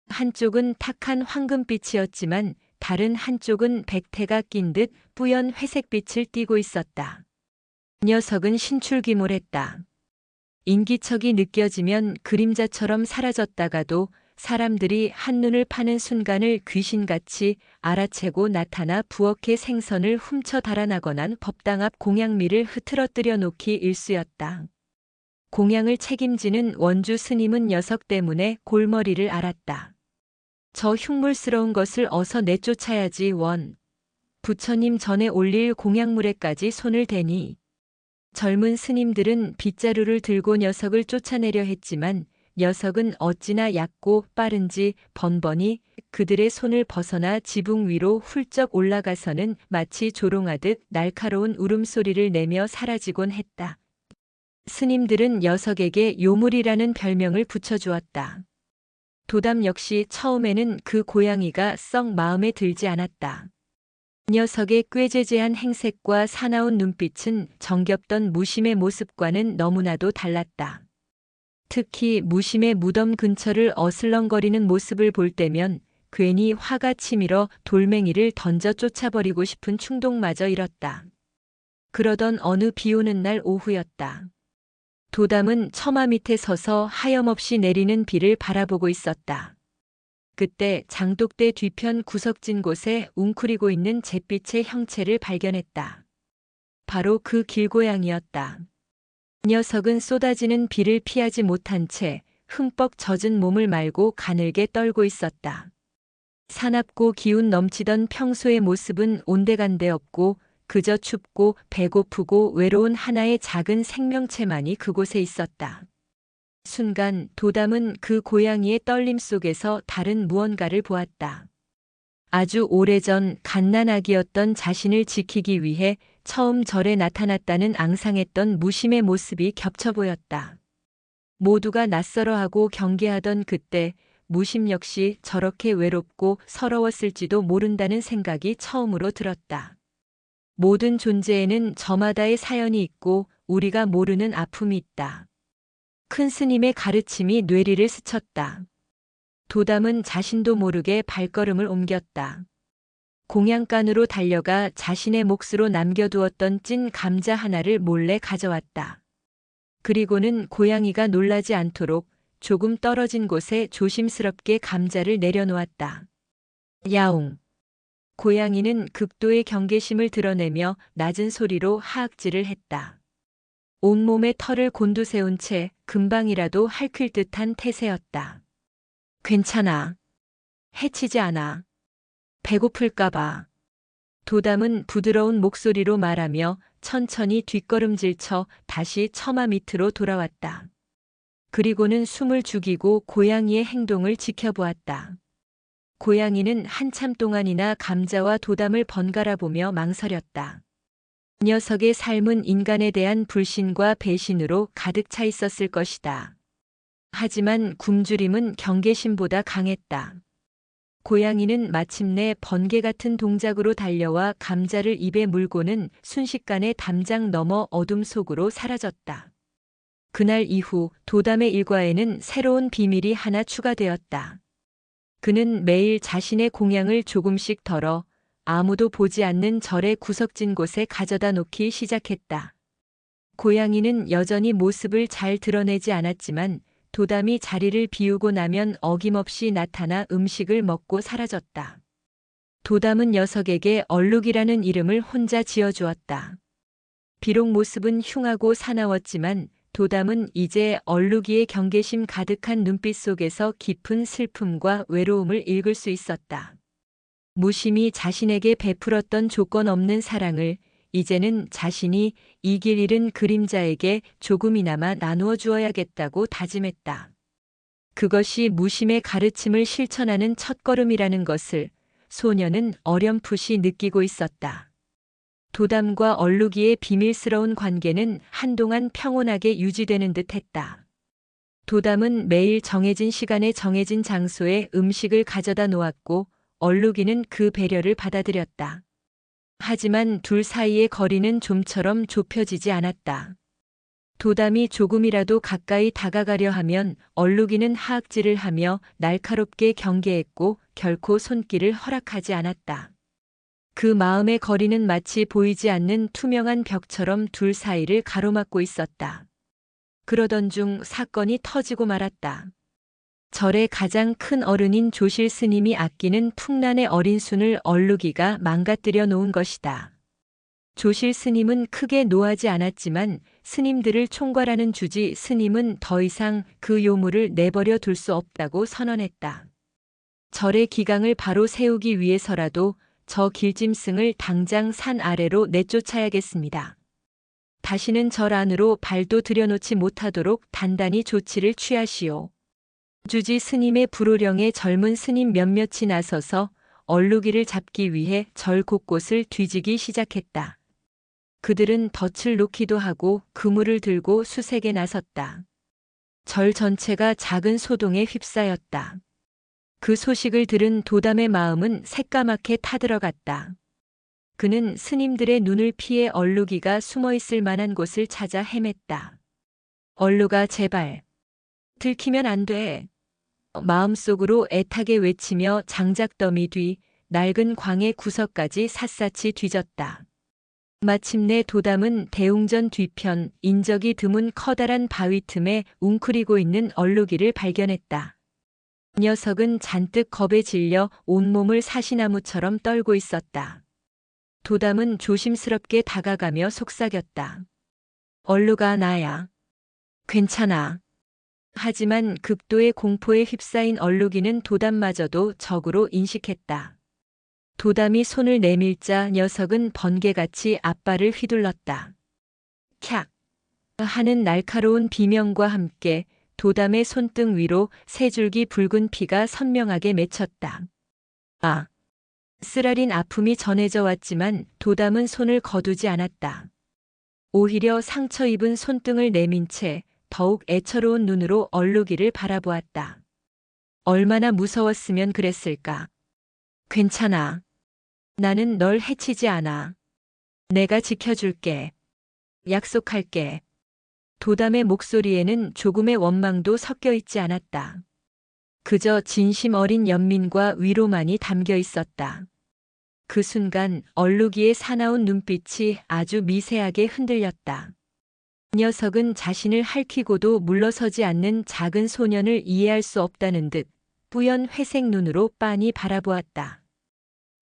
한쪽은 탁한 황금빛이었지만 다른 한쪽은 백태가 낀 듯 뿌연 회색빛을 띠고 있었다. 녀석은 신출귀몰했다. 인기척이 느껴지면 그림자처럼 사라졌다가도 사람들이 한눈을 파는 순간을 귀신같이 알아채고 나타나 부엌의 생선을 훔쳐 달아나거나 법당 앞 공양미를 흐트러뜨려 놓기 일쑤였다. 공양을 책임지는 원주 스님은 녀석 때문에 골머리를 앓았다. 저 흉물스러운 것을 어서 내쫓아야지 원. 부처님 전에 올릴 공양물에까지 손을 대니. 젊은 스님들은 빗자루를 들고 녀석을 쫓아내려 했지만 녀석은 어찌나 얕고 빠른지 번번이 그들의 손을 벗어나 지붕 위로 훌쩍 올라가서는 마치 조롱하듯 날카로운 울음소리를 내며 사라지곤 했다. 스님들은 녀석에게 요물이라는 별명을 붙여주었다. 도담 역시 처음에는 그 고양이가 썩 마음에 들지 않았다. 녀석의 꾀죄죄한 행색과 사나운 눈빛은 정겹던 무심의 모습과는 너무나도 달랐다. 특히 무심의 무덤 근처를 어슬렁거리는 모습을 볼 때면 괜히 화가 치밀어 돌멩이를 던져 쫓아버리고 싶은 충동마저 일었다. 그러던 어느 비오는 날 오후였다. 도담은 처마 밑에 서서 하염없이 내리는 비를 바라보고 있었다. 그때 장독대 뒤편 구석진 곳에 웅크리고 있는 잿빛의 형체를 발견했다. 바로 그 길고양이였다. 녀석은 쏟아지는 비를 피하지 못한 채 흠뻑 젖은 몸을 말고 가늘게 떨고 있었다. 사납고 기운 넘치던 평소의 모습은 온데간데 없고 그저 춥고 배고프고 외로운 하나의 작은 생명체만이 그곳에 있었다. 순간 도담은 그 고양이의 떨림 속에서 다른 무언가를 보았다. 아주 오래전 갓난아기였던 자신을 지키기 위해 처음 절에 나타났다는 앙상했던 무심의 모습이 겹쳐 보였다. 모두가 낯설어하고 경계하던 그때 무심 역시 저렇게 외롭고 서러웠을지도 모른다는 생각이 처음으로 들었다. 모든 존재에는 저마다의 사연이 있고 우리가 모르는 아픔이 있다. 큰 스님의 가르침이 뇌리를 스쳤다. 도담은 자신도 모르게 발걸음을 옮겼다. 공양간으로 달려가 자신의 몫으로 남겨두었던 찐 감자 하나를 몰래 가져왔다. 그리고는 고양이가 놀라지 않도록 조금 떨어진 곳에 조심스럽게 감자를 내려놓았다. 야옹. 고양이는 극도의 경계심을 드러내며 낮은 소리로 하악질을 했다. 온몸에 털을 곤두세운 채 금방이라도 핥힐 듯한 태세였다. 괜찮아. 해치지 않아. 배고플까봐. 도담은 부드러운 목소리로 말하며 천천히 뒷걸음질쳐 다시 처마 밑으로 돌아왔다. 그리고는 숨을 죽이고 고양이의 행동을 지켜보았다. 고양이는 한참 동안이나 감자와 도담을 번갈아 보며 망설였다. 녀석의 삶은 인간에 대한 불신과 배신으로 가득 차 있었을 것이다. 하지만 굶주림은 경계심보다 강했다. 고양이는 마침내 번개 같은 동작으로 달려와 감자를 입에 물고는 순식간에 담장 너머 어둠 속으로 사라졌다. 그날 이후 도담의 일과에는 새로운 비밀이 하나 추가되었다. 그는 매일 자신의 공양을 조금씩 덜어 아무도 보지 않는 절의 구석진 곳에 가져다 놓기 시작했다. 고양이는 여전히 모습을 잘 드러내지 않았지만 도담이 자리를 비우고 나면 어김없이 나타나 음식을 먹고 사라졌다. 도담은 녀석에게 얼룩이라는 이름을 혼자 지어주었다. 비록 모습은 흉하고 사나웠지만 도담은 이제 얼룩이의 경계심 가득한 눈빛 속에서 깊은 슬픔과 외로움을 읽을 수 있었다. 무심히 자신에게 베풀었던 조건 없는 사랑을 이제는 자신이 이 길 잃은 그림자에게 조금이나마 나누어 주어야겠다고 다짐했다. 그것이 무심의 가르침을 실천하는 첫걸음이라는 것을 소녀는 어렴풋이 느끼고 있었다. 도담과 얼룩이의 비밀스러운 관계는 한동안 평온하게 유지되는 듯 했다. 도담은 매일 정해진 시간에 정해진 장소에 음식을 가져다 놓았고 얼룩이는 그 배려를 받아들였다. 하지만 둘 사이의 거리는 좀처럼 좁혀지지 않았다. 도담이 조금이라도 가까이 다가가려 하면 얼룩이는 하악질을 하며 날카롭게 경계했고 결코 손길을 허락하지 않았다. 그 마음의 거리는 마치 보이지 않는 투명한 벽처럼 둘 사이를 가로막고 있었다. 그러던 중 사건이 터지고 말았다. 절의 가장 큰 어른인 조실 스님이 아끼는 풍란의 어린 순을 얼룩이가 망가뜨려 놓은 것이다. 조실 스님은 크게 노하지 않았지만 스님들을 총괄하는 주지 스님은 더 이상 그 요물을 내버려 둘 수 없다고 선언했다. 절의 기강을 바로 세우기 위해서라도 저 길짐승을 당장 산 아래로 내쫓아야겠습니다. 다시는 절 안으로 발도 들여놓지 못하도록 단단히 조치를 취하시오. 주지 스님의 불호령에 젊은 스님 몇몇이 나서서 얼룩이를 잡기 위해 절 곳곳을 뒤지기 시작했다. 그들은 덫을 놓기도 하고 그물을 들고 수색에 나섰다. 절 전체가 작은 소동에 휩싸였다. 그 소식을 들은 도담의 마음은 새까맣게 타들어갔다. 그는 스님들의 눈을 피해 얼룩이가 숨어있을 만한 곳을 찾아 헤맸다. 얼룩아 제발. 들키면 안 돼. 마음속으로 애타게 외치며 장작더미 뒤 낡은 광의 구석까지 샅샅이 뒤졌다. 마침내 도담은 대웅전 뒤편 인적이 드문 커다란 바위 틈에 웅크리고 있는 얼룩이를 발견했다. 녀석은 잔뜩 겁에 질려 온몸을 사시나무처럼 떨고 있었다. 도담은 조심스럽게 다가가며 속삭였다. 얼루가 나야. 괜찮아. 하지만 극도의 공포에 휩싸인 얼룩이는 도담마저도 적으로 인식했다. 도담이 손을 내밀자 녀석은 번개같이 앞발을 휘둘렀다. 캬! 하는 날카로운 비명과 함께 도담의 손등 위로 세 줄기 붉은 피가 선명하게 맺혔다. 아! 쓰라린 아픔이 전해져 왔지만 도담은 손을 거두지 않았다. 오히려 상처 입은 손등을 내민 채 더욱 애처로운 눈으로 얼룩이를 바라보았다. 얼마나 무서웠으면 그랬을까. 괜찮아. 나는 널 해치지 않아. 내가 지켜줄게. 약속할게. 도담의 목소리에는 조금의 원망도 섞여 있지 않았다. 그저 진심 어린 연민과 위로만이 담겨 있었다. 그 순간 얼룩이의 사나운 눈빛이 아주 미세하게 흔들렸다. 녀석은 자신을 핥히고도 물러서지 않는 작은 소년을 이해할 수 없다는 듯 뿌연 회색 눈으로 빤히 바라보았다.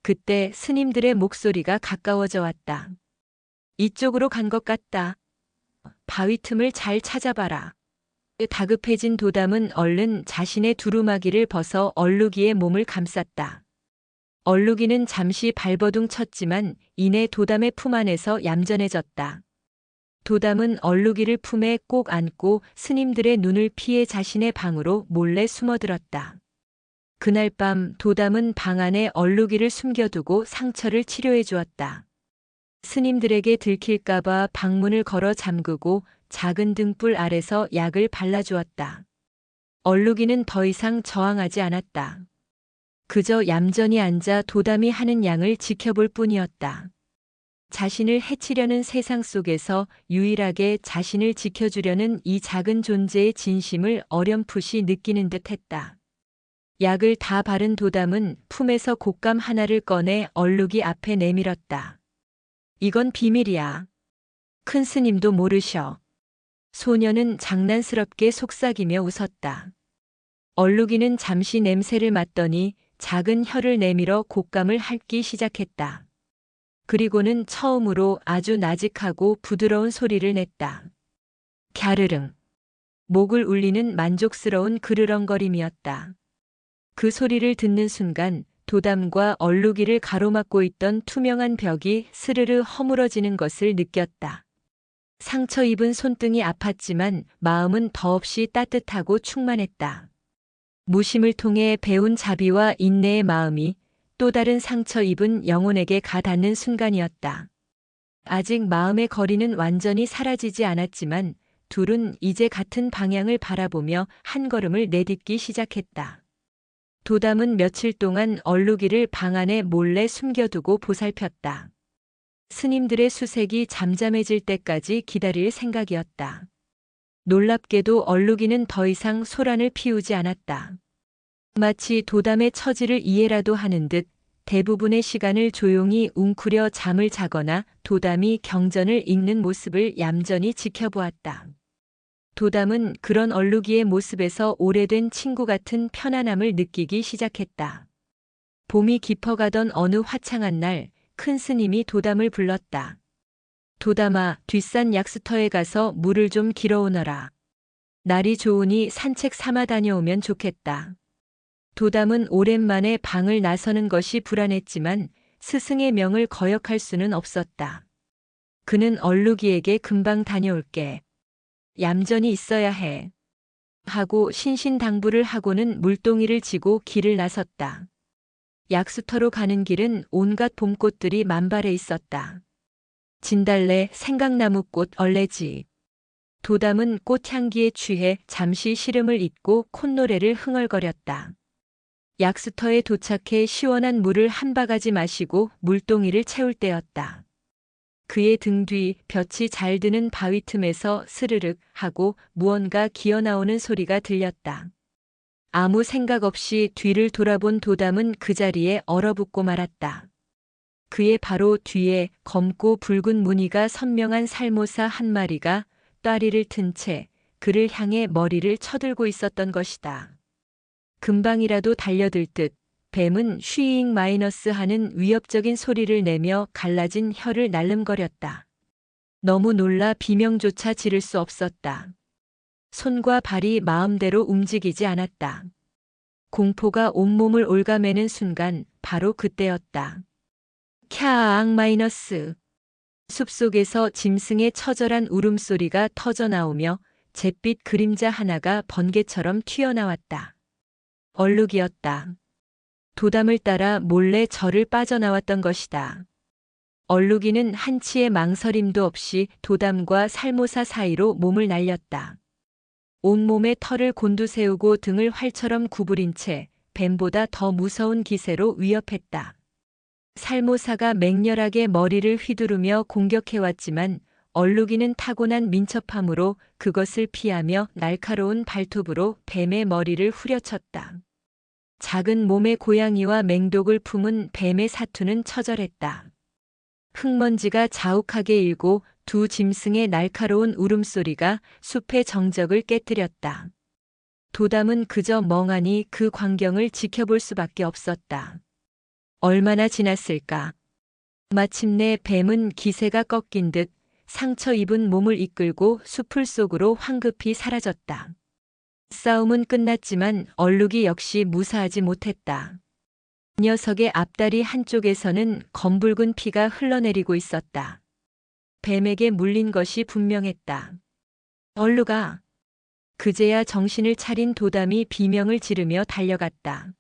그때 스님들의 목소리가 가까워져 왔다. 이쪽으로 간 것 같다. 바위 틈을 잘 찾아봐라. 다급해진 도담은 얼른 자신의 두루마기를 벗어 얼룩이의 몸을 감쌌다. 얼룩이는 잠시 발버둥 쳤지만 이내 도담의 품 안에서 얌전해졌다. 도담은 얼룩이를 품에 꼭 안고 스님들의 눈을 피해 자신의 방으로 몰래 숨어들었다. 그날 밤 도담은 방 안에 얼룩이를 숨겨두고 상처를 치료해 주었다. 스님들에게 들킬까봐 방문을 걸어 잠그고 작은 등불 아래서 약을 발라주었다. 얼룩이는 더 이상 저항하지 않았다. 그저 얌전히 앉아 도담이 하는 양을 지켜볼 뿐이었다. 자신을 해치려는 세상 속에서 유일하게 자신을 지켜주려는 이 작은 존재의 진심을 어렴풋이 느끼는 듯했다. 약을 다 바른 도담은 품에서 곶감 하나를 꺼내 얼룩이 앞에 내밀었다. 이건 비밀이야. 큰 스님도 모르셔. 소녀는 장난스럽게 속삭이며 웃었다. 얼룩이는 잠시 냄새를 맡더니 작은 혀를 내밀어 곶감을 핥기 시작했다. 그리고는 처음으로 아주 나직하고 부드러운 소리를 냈다. 갸르릉. 목을 울리는 만족스러운 그르렁거림이었다. 그 소리를 듣는 순간 도담과 얼룩이를 가로막고 있던 투명한 벽이 스르르 허물어지는 것을 느꼈다. 상처 입은 손등이 아팠지만 마음은 더없이 따뜻하고 충만했다. 무심을 통해 배운 자비와 인내의 마음이 또 다른 상처 입은 영혼에게 가닿는 순간이었다. 아직 마음의 거리는 완전히 사라지지 않았지만 둘은 이제 같은 방향을 바라보며 한 걸음을 내딛기 시작했다. 도담은 며칠 동안 얼룩이를 방 안에 몰래 숨겨두고 보살폈다. 스님들의 수색이 잠잠해질 때까지 기다릴 생각이었다. 놀랍게도 얼룩이는 더 이상 소란을 피우지 않았다. 마치 도담의 처지를 이해라도 하는 듯 대부분의 시간을 조용히 웅크려 잠을 자거나 도담이 경전을 읽는 모습을 얌전히 지켜보았다. 도담은 그런 얼룩이의 모습에서 오래된 친구 같은 편안함을 느끼기 시작했다. 봄이 깊어가던 어느 화창한 날, 큰 스님이 도담을 불렀다. 도담아, 뒷산 약수터에 가서 물을 좀 길어오너라. 날이 좋으니 산책 삼아 다녀오면 좋겠다. 도담은 오랜만에 방을 나서는 것이 불안했지만 스승의 명을 거역할 수는 없었다. 그는 얼룩이에게 금방 다녀올게. 얌전히 있어야 해. 하고 신신당부를 하고는 물동이를 지고 길을 나섰다. 약수터로 가는 길은 온갖 봄꽃들이 만발해 있었다. 진달래, 생강나무꽃, 얼레지. 도담은 꽃향기에 취해 잠시 시름을 잊고 콧노래를 흥얼거렸다. 약수터에 도착해 시원한 물을 한 바가지 마시고 물동이를 채울 때였다. 그의 등 뒤 볕이 잘 드는 바위 틈에서 스르륵 하고 무언가 기어나오는 소리가 들렸다. 아무 생각 없이 뒤를 돌아본 도담은 그 자리에 얼어붙고 말았다. 그의 바로 뒤에 검고 붉은 무늬가 선명한 살모사 한 마리가 따리를 튼 채 그를 향해 머리를 쳐들고 있었던 것이다. 금방이라도 달려들 듯 뱀은 쉬잉 마이너스 하는 위협적인 소리를 내며 갈라진 혀를 날름거렸다. 너무 놀라 비명조차 지를 수 없었다. 손과 발이 마음대로 움직이지 않았다. 공포가 온몸을 올가매는 순간 바로 그때였다. 캬앙 마이너스. 숲속에서 짐승의 처절한 울음소리가 터져나오며 잿빛 그림자 하나가 번개처럼 튀어나왔다. 얼룩이었다. 도담을 따라 몰래 절을 빠져나왔던 것이다. 얼룩이는 한치의 망설임도 없이 도담과 살모사 사이로 몸을 날렸다. 온몸에 털을 곤두세우고 등을 활처럼 구부린 채 뱀보다 더 무서운 기세로 위협했다. 살모사가 맹렬하게 머리를 휘두르며 공격해왔지만 얼룩이는 타고난 민첩함으로 그것을 피하며 날카로운 발톱으로 뱀의 머리를 후려쳤다. 작은 몸의 고양이와 맹독을 품은 뱀의 사투는 처절했다. 흙먼지가 자욱하게 일고 두 짐승의 날카로운 울음소리가 숲의 정적을 깨뜨렸다. 도담은 그저 멍하니 그 광경을 지켜볼 수밖에 없었다. 얼마나 지났을까? 마침내 뱀은 기세가 꺾인 듯 상처 입은 몸을 이끌고 숲을 속으로 황급히 사라졌다. 싸움은 끝났지만 얼룩이 역시 무사하지 못했다. 녀석의 앞다리 한쪽에서는 검붉은 피가 흘러내리고 있었다. 뱀에게 물린 것이 분명했다. 얼룩아. 그제야 정신을 차린 도담이 비명을 지르며 달려갔다.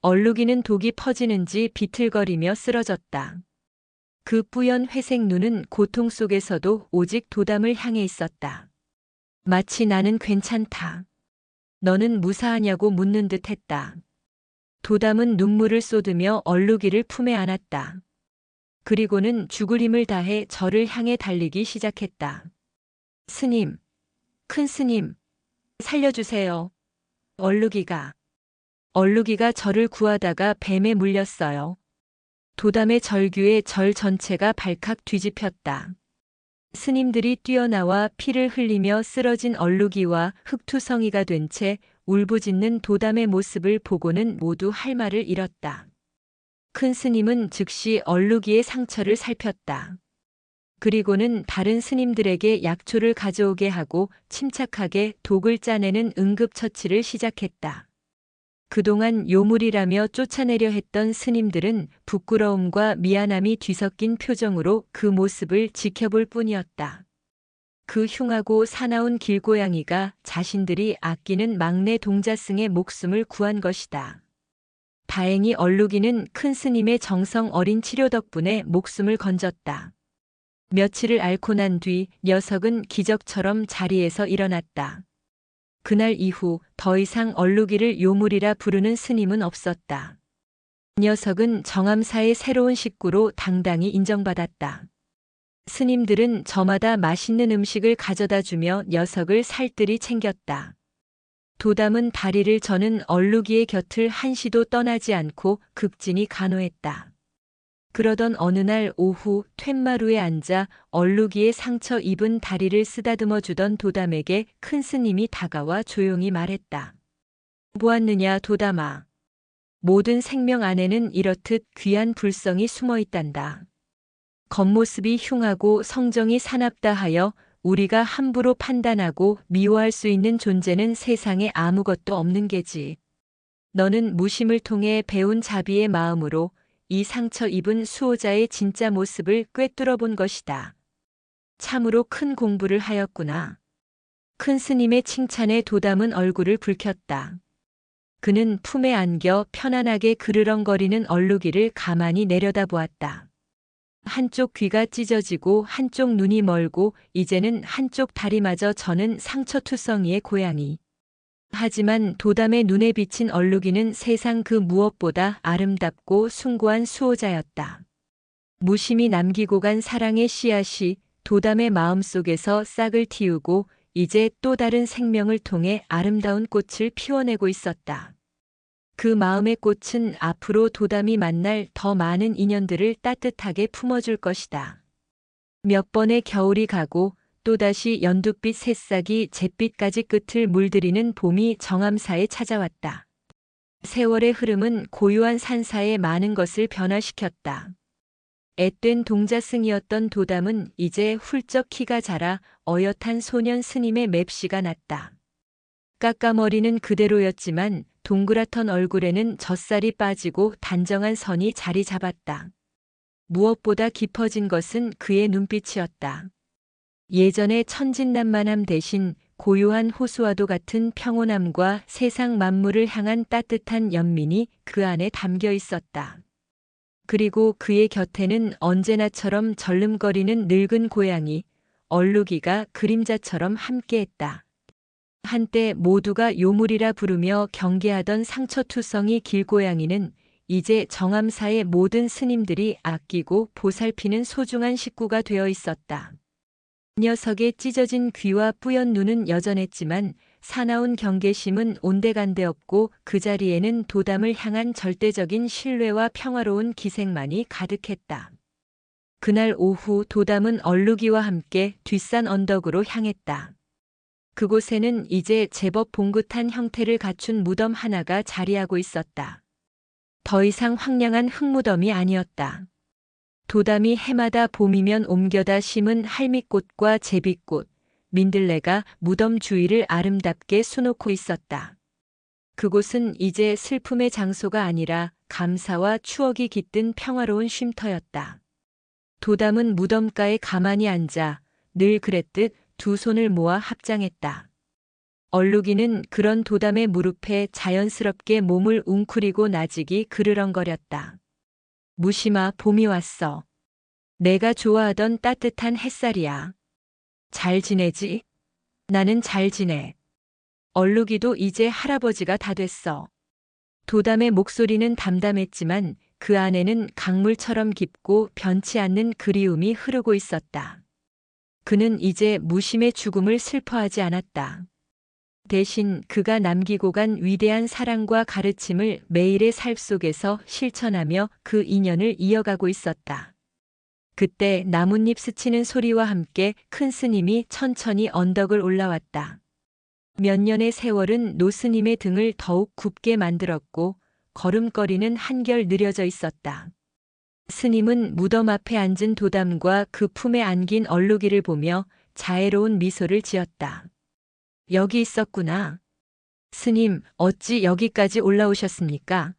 얼룩이는 독이 퍼지는지 비틀거리며 쓰러졌다. 그 뿌연 회색 눈은 고통 속에서도 오직 도담을 향해 있었다. 마치 나는 괜찮다. 너는 무사하냐고 묻는 듯 했다. 도담은 눈물을 쏟으며 얼룩이를 품에 안았다. 그리고는 죽을 힘을 다해 절을 향해 달리기 시작했다. 스님, 큰 스님, 살려주세요. 얼룩이가 절을 구하다가 뱀에 물렸어요. 도담의 절규에 절 전체가 발칵 뒤집혔다. 스님들이 뛰어나와 피를 흘리며 쓰러진 얼룩이와 흙투성이가 된 채 울부짖는 도담의 모습을 보고는 모두 할 말을 잃었다. 큰 스님은 즉시 얼룩이의 상처를 살폈다. 그리고는 다른 스님들에게 약초를 가져오게 하고 침착하게 독을 짜내는 응급처치를 시작했다. 그동안 요물이라며 쫓아내려 했던 스님들은 부끄러움과 미안함이 뒤섞인 표정으로 그 모습을 지켜볼 뿐이었다. 그 흉하고 사나운 길고양이가 자신들이 아끼는 막내 동자승의 목숨을 구한 것이다. 다행히 얼룩이는 큰 스님의 정성 어린 치료 덕분에 목숨을 건졌다. 며칠을 앓고 난 뒤 녀석은 기적처럼 자리에서 일어났다. 그날 이후 더 이상 얼룩이를 요물이라 부르는 스님은 없었다. 녀석은 정암사의 새로운 식구로 당당히 인정받았다. 스님들은 저마다 맛있는 음식을 가져다 주며 녀석을 살뜰히 챙겼다. 도담은 다리를 저는 얼룩이의 곁을 한시도 떠나지 않고 극진히 간호했다. 그러던 어느 날 오후 툇마루에 앉아 얼룩이의 상처 입은 다리를 쓰다듬어 주던 도담에게 큰 스님이 다가와 조용히 말했다. 보았느냐 도담아. 모든 생명 안에는 이렇듯 귀한 불성이 숨어 있단다. 겉모습이 흉하고 성정이 사납다 하여 우리가 함부로 판단하고 미워할 수 있는 존재는 세상에 아무것도 없는 게지. 너는 무심을 통해 배운 자비의 마음으로 이 상처 입은 수호자의 진짜 모습을 꿰뚫어 본 것이다. 참으로 큰 공부를 하였구나. 큰 스님의 칭찬에 도담은 얼굴을 붉혔다. 그는 품에 안겨 편안하게 그르렁거리는 얼룩이를 가만히 내려다보았다. 한쪽 귀가 찢어지고 한쪽 눈이 멀고 이제는 한쪽 다리마저 저는 상처투성이의 고양이. 하지만 도담의 눈에 비친 얼룩이는 세상 그 무엇보다 아름답고 숭고한 수호자였다. 무심히 남기고 간 사랑의 씨앗이 도담의 마음속에서 싹을 틔우고 이제 또 다른 생명을 통해 아름다운 꽃을 피워내고 있었다. 그 마음의 꽃은 앞으로 도담이 만날 더 많은 인연들을 따뜻하게 품어줄 것이다. 몇 번의 겨울이 가고 또다시 연두빛 새싹이 잿빛까지 끝을 물들이는 봄이 정암사에 찾아왔다. 세월의 흐름은 고요한 산사에 많은 것을 변화시켰다. 앳된 동자승이었던 도담은 이제 훌쩍 키가 자라 어엿한 소년 스님의 맵시가 났다. 까까머리는 그대로였지만 동그랗던 얼굴에는 젖살이 빠지고 단정한 선이 자리 잡았다. 무엇보다 깊어진 것은 그의 눈빛이었다. 예전의 천진난만함 대신 고요한 호수와도 같은 평온함과 세상 만물을 향한 따뜻한 연민이 그 안에 담겨 있었다. 그리고 그의 곁에는 언제나처럼 절름거리는 늙은 고양이, 얼룩이가 그림자처럼 함께했다. 한때 모두가 요물이라 부르며 경계하던 상처투성이 길고양이는 이제 정암사의 모든 스님들이 아끼고 보살피는 소중한 식구가 되어 있었다. 녀석의 찢어진 귀와 뿌연 눈은 여전했지만 사나운 경계심은 온데간데 없고 그 자리에는 도담을 향한 절대적인 신뢰와 평화로운 기색만이 가득했다. 그날 오후 도담은 얼룩이와 함께 뒷산 언덕으로 향했다. 그곳에는 이제 제법 봉긋한 형태를 갖춘 무덤 하나가 자리하고 있었다. 더 이상 황량한 흙무덤이 아니었다. 도담이 해마다 봄이면 옮겨다 심은 할미꽃과 제비꽃, 민들레가 무덤 주위를 아름답게 수놓고 있었다. 그곳은 이제 슬픔의 장소가 아니라 감사와 추억이 깃든 평화로운 쉼터였다. 도담은 무덤가에 가만히 앉아 늘 그랬듯 두 손을 모아 합장했다. 얼룩이는 그런 도담의 무릎에 자연스럽게 몸을 웅크리고 나직이 그르렁거렸다. 무심아, 봄이 왔어. 내가 좋아하던 따뜻한 햇살이야. 잘 지내지? 나는 잘 지내. 얼룩이도 이제 할아버지가 다 됐어. 도담의 목소리는 담담했지만 그 안에는 강물처럼 깊고 변치 않는 그리움이 흐르고 있었다. 그는 이제 무심의 죽음을 슬퍼하지 않았다. 대신 그가 남기고 간 위대한 사랑과 가르침을 매일의 삶 속에서 실천하며 그 인연을 이어가고 있었다. 그때 나뭇잎 스치는 소리와 함께 큰 스님이 천천히 언덕을 올라왔다. 몇 년의 세월은 노스님의 등을 더욱 굽게 만들었고 걸음걸이는 한결 느려져 있었다. 스님은 무덤 앞에 앉은 도담과 그 품에 안긴 얼룩이를 보며 자애로운 미소를 지었다. 여기 있었구나. 스님, 어찌 여기까지 올라오셨습니까?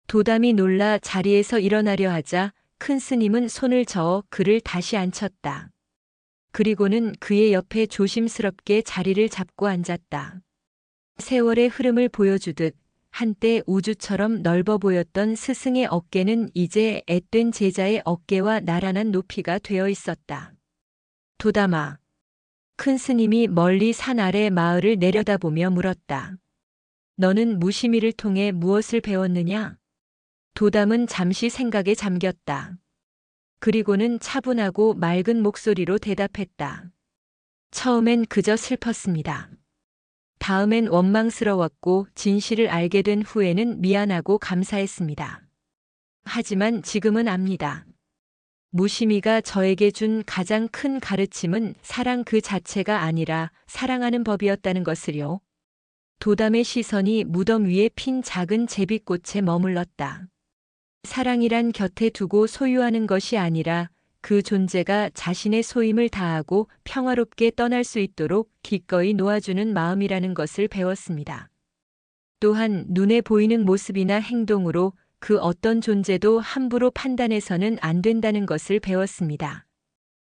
도담이 놀라 자리에서 일어나려 하자 큰 스님은 손을 저어 그를 다시 앉혔다. 그리고는 그의 옆에 조심스럽게 자리를 잡고 앉았다. 세월의 흐름을 보여주듯 한때 우주처럼 넓어 보였던 스승의 어깨는 이제 앳된 제자의 어깨와 나란한 높이가 되어 있었다. 도담아. 큰 스님이 멀리 산 아래 마을을 내려다보며 물었다. 너는 무심히를 통해 무엇을 배웠느냐? 도담은 잠시 생각에 잠겼다. 그리고는 차분하고 맑은 목소리로 대답했다. 처음엔 그저 슬펐습니다. 다음엔 원망스러웠고 진실을 알게 된 후에는 미안하고 감사했습니다. 하지만 지금은 압니다. 무심이가 저에게 준 가장 큰 가르침은 사랑 그 자체가 아니라 사랑하는 법이었다는 것을요. 도담의 시선이 무덤 위에 핀 작은 제비꽃에 머물렀다. 사랑이란 곁에 두고 소유하는 것이 아니라 그 존재가 자신의 소임을 다하고 평화롭게 떠날 수 있도록 기꺼이 놓아주는 마음이라는 것을 배웠습니다. 또한 눈에 보이는 모습이나 행동으로 그 어떤 존재도 함부로 판단해서는 안 된다는 것을 배웠습니다.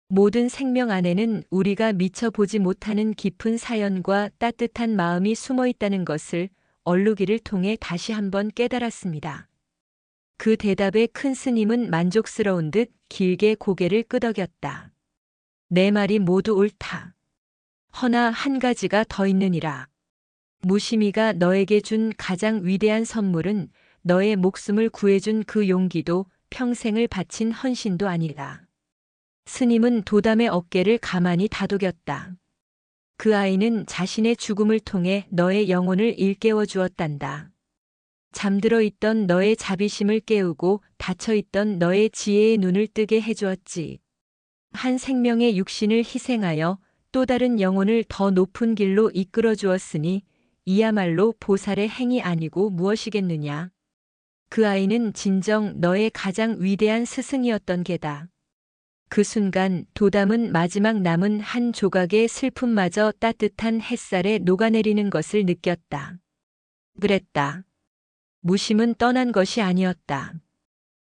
모든 생명 안에는 우리가 미처 보지 못하는 깊은 사연과 따뜻한 마음이 숨어 있다는 것을 얼룩이를 통해 다시 한번 깨달았습니다. 그 대답에 큰 스님은 만족스러운 듯 길게 고개를 끄덕였다. 내 말이 모두 옳다. 허나 한 가지가 더 있느니라. 무심이가 너에게 준 가장 위대한 선물은 너의 목숨을 구해준 그 용기도 평생을 바친 헌신도 아니다. 스님은 도담의 어깨를 가만히 다독였다. 그 아이는 자신의 죽음을 통해 너의 영혼을 일깨워 주었단다. 잠들어 있던 너의 자비심을 깨우고 닫혀 있던 너의 지혜의 눈을 뜨게 해주었지. 한 생명의 육신을 희생하여 또 다른 영혼을 더 높은 길로 이끌어 주었으니 이야말로 보살의 행위 아니고 무엇이겠느냐. 그 아이는 진정 너의 가장 위대한 스승이었던 게다. 그 순간 도담은 마지막 남은 한 조각의 슬픔마저 따뜻한 햇살에 녹아내리는 것을 느꼈다. 그랬다. 무심은 떠난 것이 아니었다.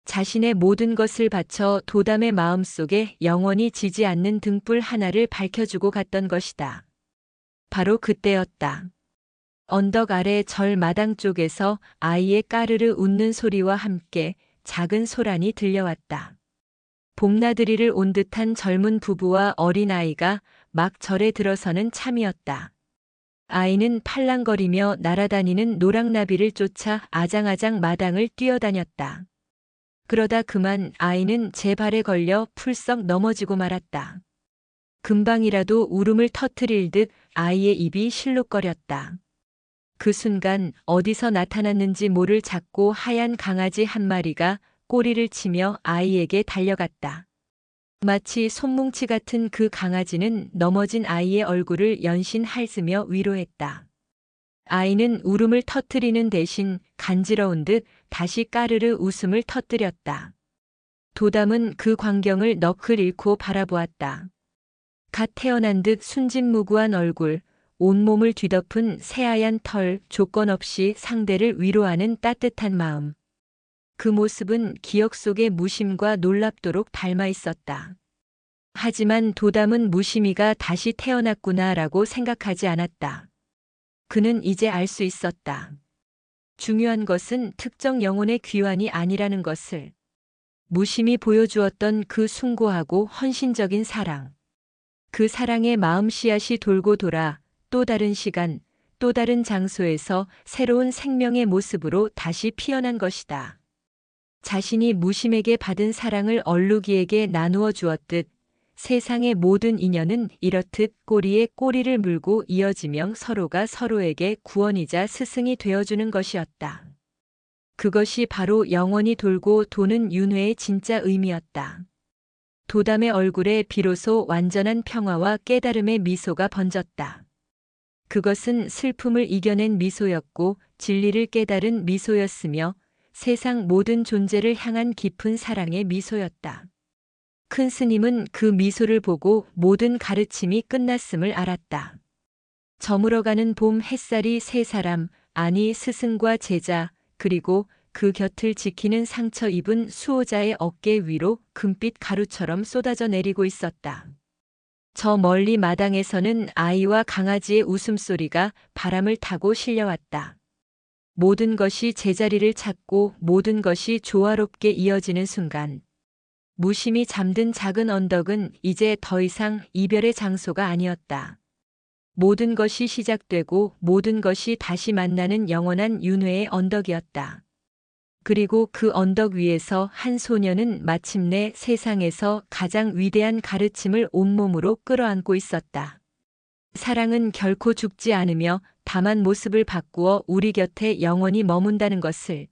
자신의 모든 것을 바쳐 도담의 마음속에 영원히 지지 않는 등불 하나를 밝혀주고 갔던 것이다. 바로 그때였다. 언덕 아래 절 마당 쪽에서 아이의 까르르 웃는 소리와 함께 작은 소란이 들려왔다. 봄나들이를 온 듯한 젊은 부부와 어린아이가 막 절에 들어서는 참이었다. 아이는 팔랑거리며 날아다니는 노랑나비를 쫓아 아장아장 마당을 뛰어다녔다. 그러다 그만 아이는 제 발에 걸려 풀썩 넘어지고 말았다. 금방이라도 울음을 터뜨릴 듯 아이의 입이 실룩거렸다. 그 순간 어디서 나타났는지 모를 작고 하얀 강아지 한 마리가 꼬리를 치며 아이에게 달려갔다. 마치 손뭉치 같은 그 강아지는 넘어진 아이의 얼굴을 연신 핥으며 위로했다. 아이는 울음을 터뜨리는 대신 간지러운 듯 다시 까르르 웃음을 터뜨렸다. 도담은 그 광경을 넋을 잃고 바라보았다. 갓 태어난 듯 순진무구한 얼굴, 온몸을 뒤덮은 새하얀 털, 조건 없이 상대를 위로하는 따뜻한 마음. 그 모습은 기억 속의 무심과 놀랍도록 닮아 있었다. 하지만 도담은 무심이가 다시 태어났구나라고 생각하지 않았다. 그는 이제 알 수 있었다. 중요한 것은 특정 영혼의 귀환이 아니라는 것을. 무심이 보여주었던 그 숭고하고 헌신적인 사랑. 그 사랑의 마음 씨앗이 돌고 돌아 또 다른 시간, 또 다른 장소에서 새로운 생명의 모습으로 다시 피어난 것이다. 자신이 무심에게 받은 사랑을 얼룩이에게 나누어 주었듯 세상의 모든 인연은 이렇듯 꼬리에 꼬리를 물고 이어지며 서로가 서로에게 구원이자 스승이 되어주는 것이었다. 그것이 바로 영원히 돌고 도는 윤회의 진짜 의미였다. 도담의 얼굴에 비로소 완전한 평화와 깨달음의 미소가 번졌다. 그것은 슬픔을 이겨낸 미소였고 진리를 깨달은 미소였으며 세상 모든 존재를 향한 깊은 사랑의 미소였다. 큰 스님은 그 미소를 보고 모든 가르침이 끝났음을 알았다. 저물어가는 봄 햇살이 세 사람, 아니 스승과 제자, 그리고 그 곁을 지키는 상처 입은 수호자의 어깨 위로 금빛 가루처럼 쏟아져 내리고 있었다. 저 멀리 마당에서는 아이와 강아지의 웃음소리가 바람을 타고 실려왔다. 모든 것이 제자리를 찾고 모든 것이 조화롭게 이어지는 순간, 무심히 잠든 작은 언덕은 이제 더 이상 이별의 장소가 아니었다. 모든 것이 시작되고 모든 것이 다시 만나는 영원한 윤회의 언덕이었다. 그리고 그 언덕 위에서 한 소녀는 마침내 세상에서 가장 위대한 가르침을 온몸으로 끌어안고 있었다. 사랑은 결코 죽지 않으며 다만 모습을 바꾸어 우리 곁에 영원히 머문다는 것을.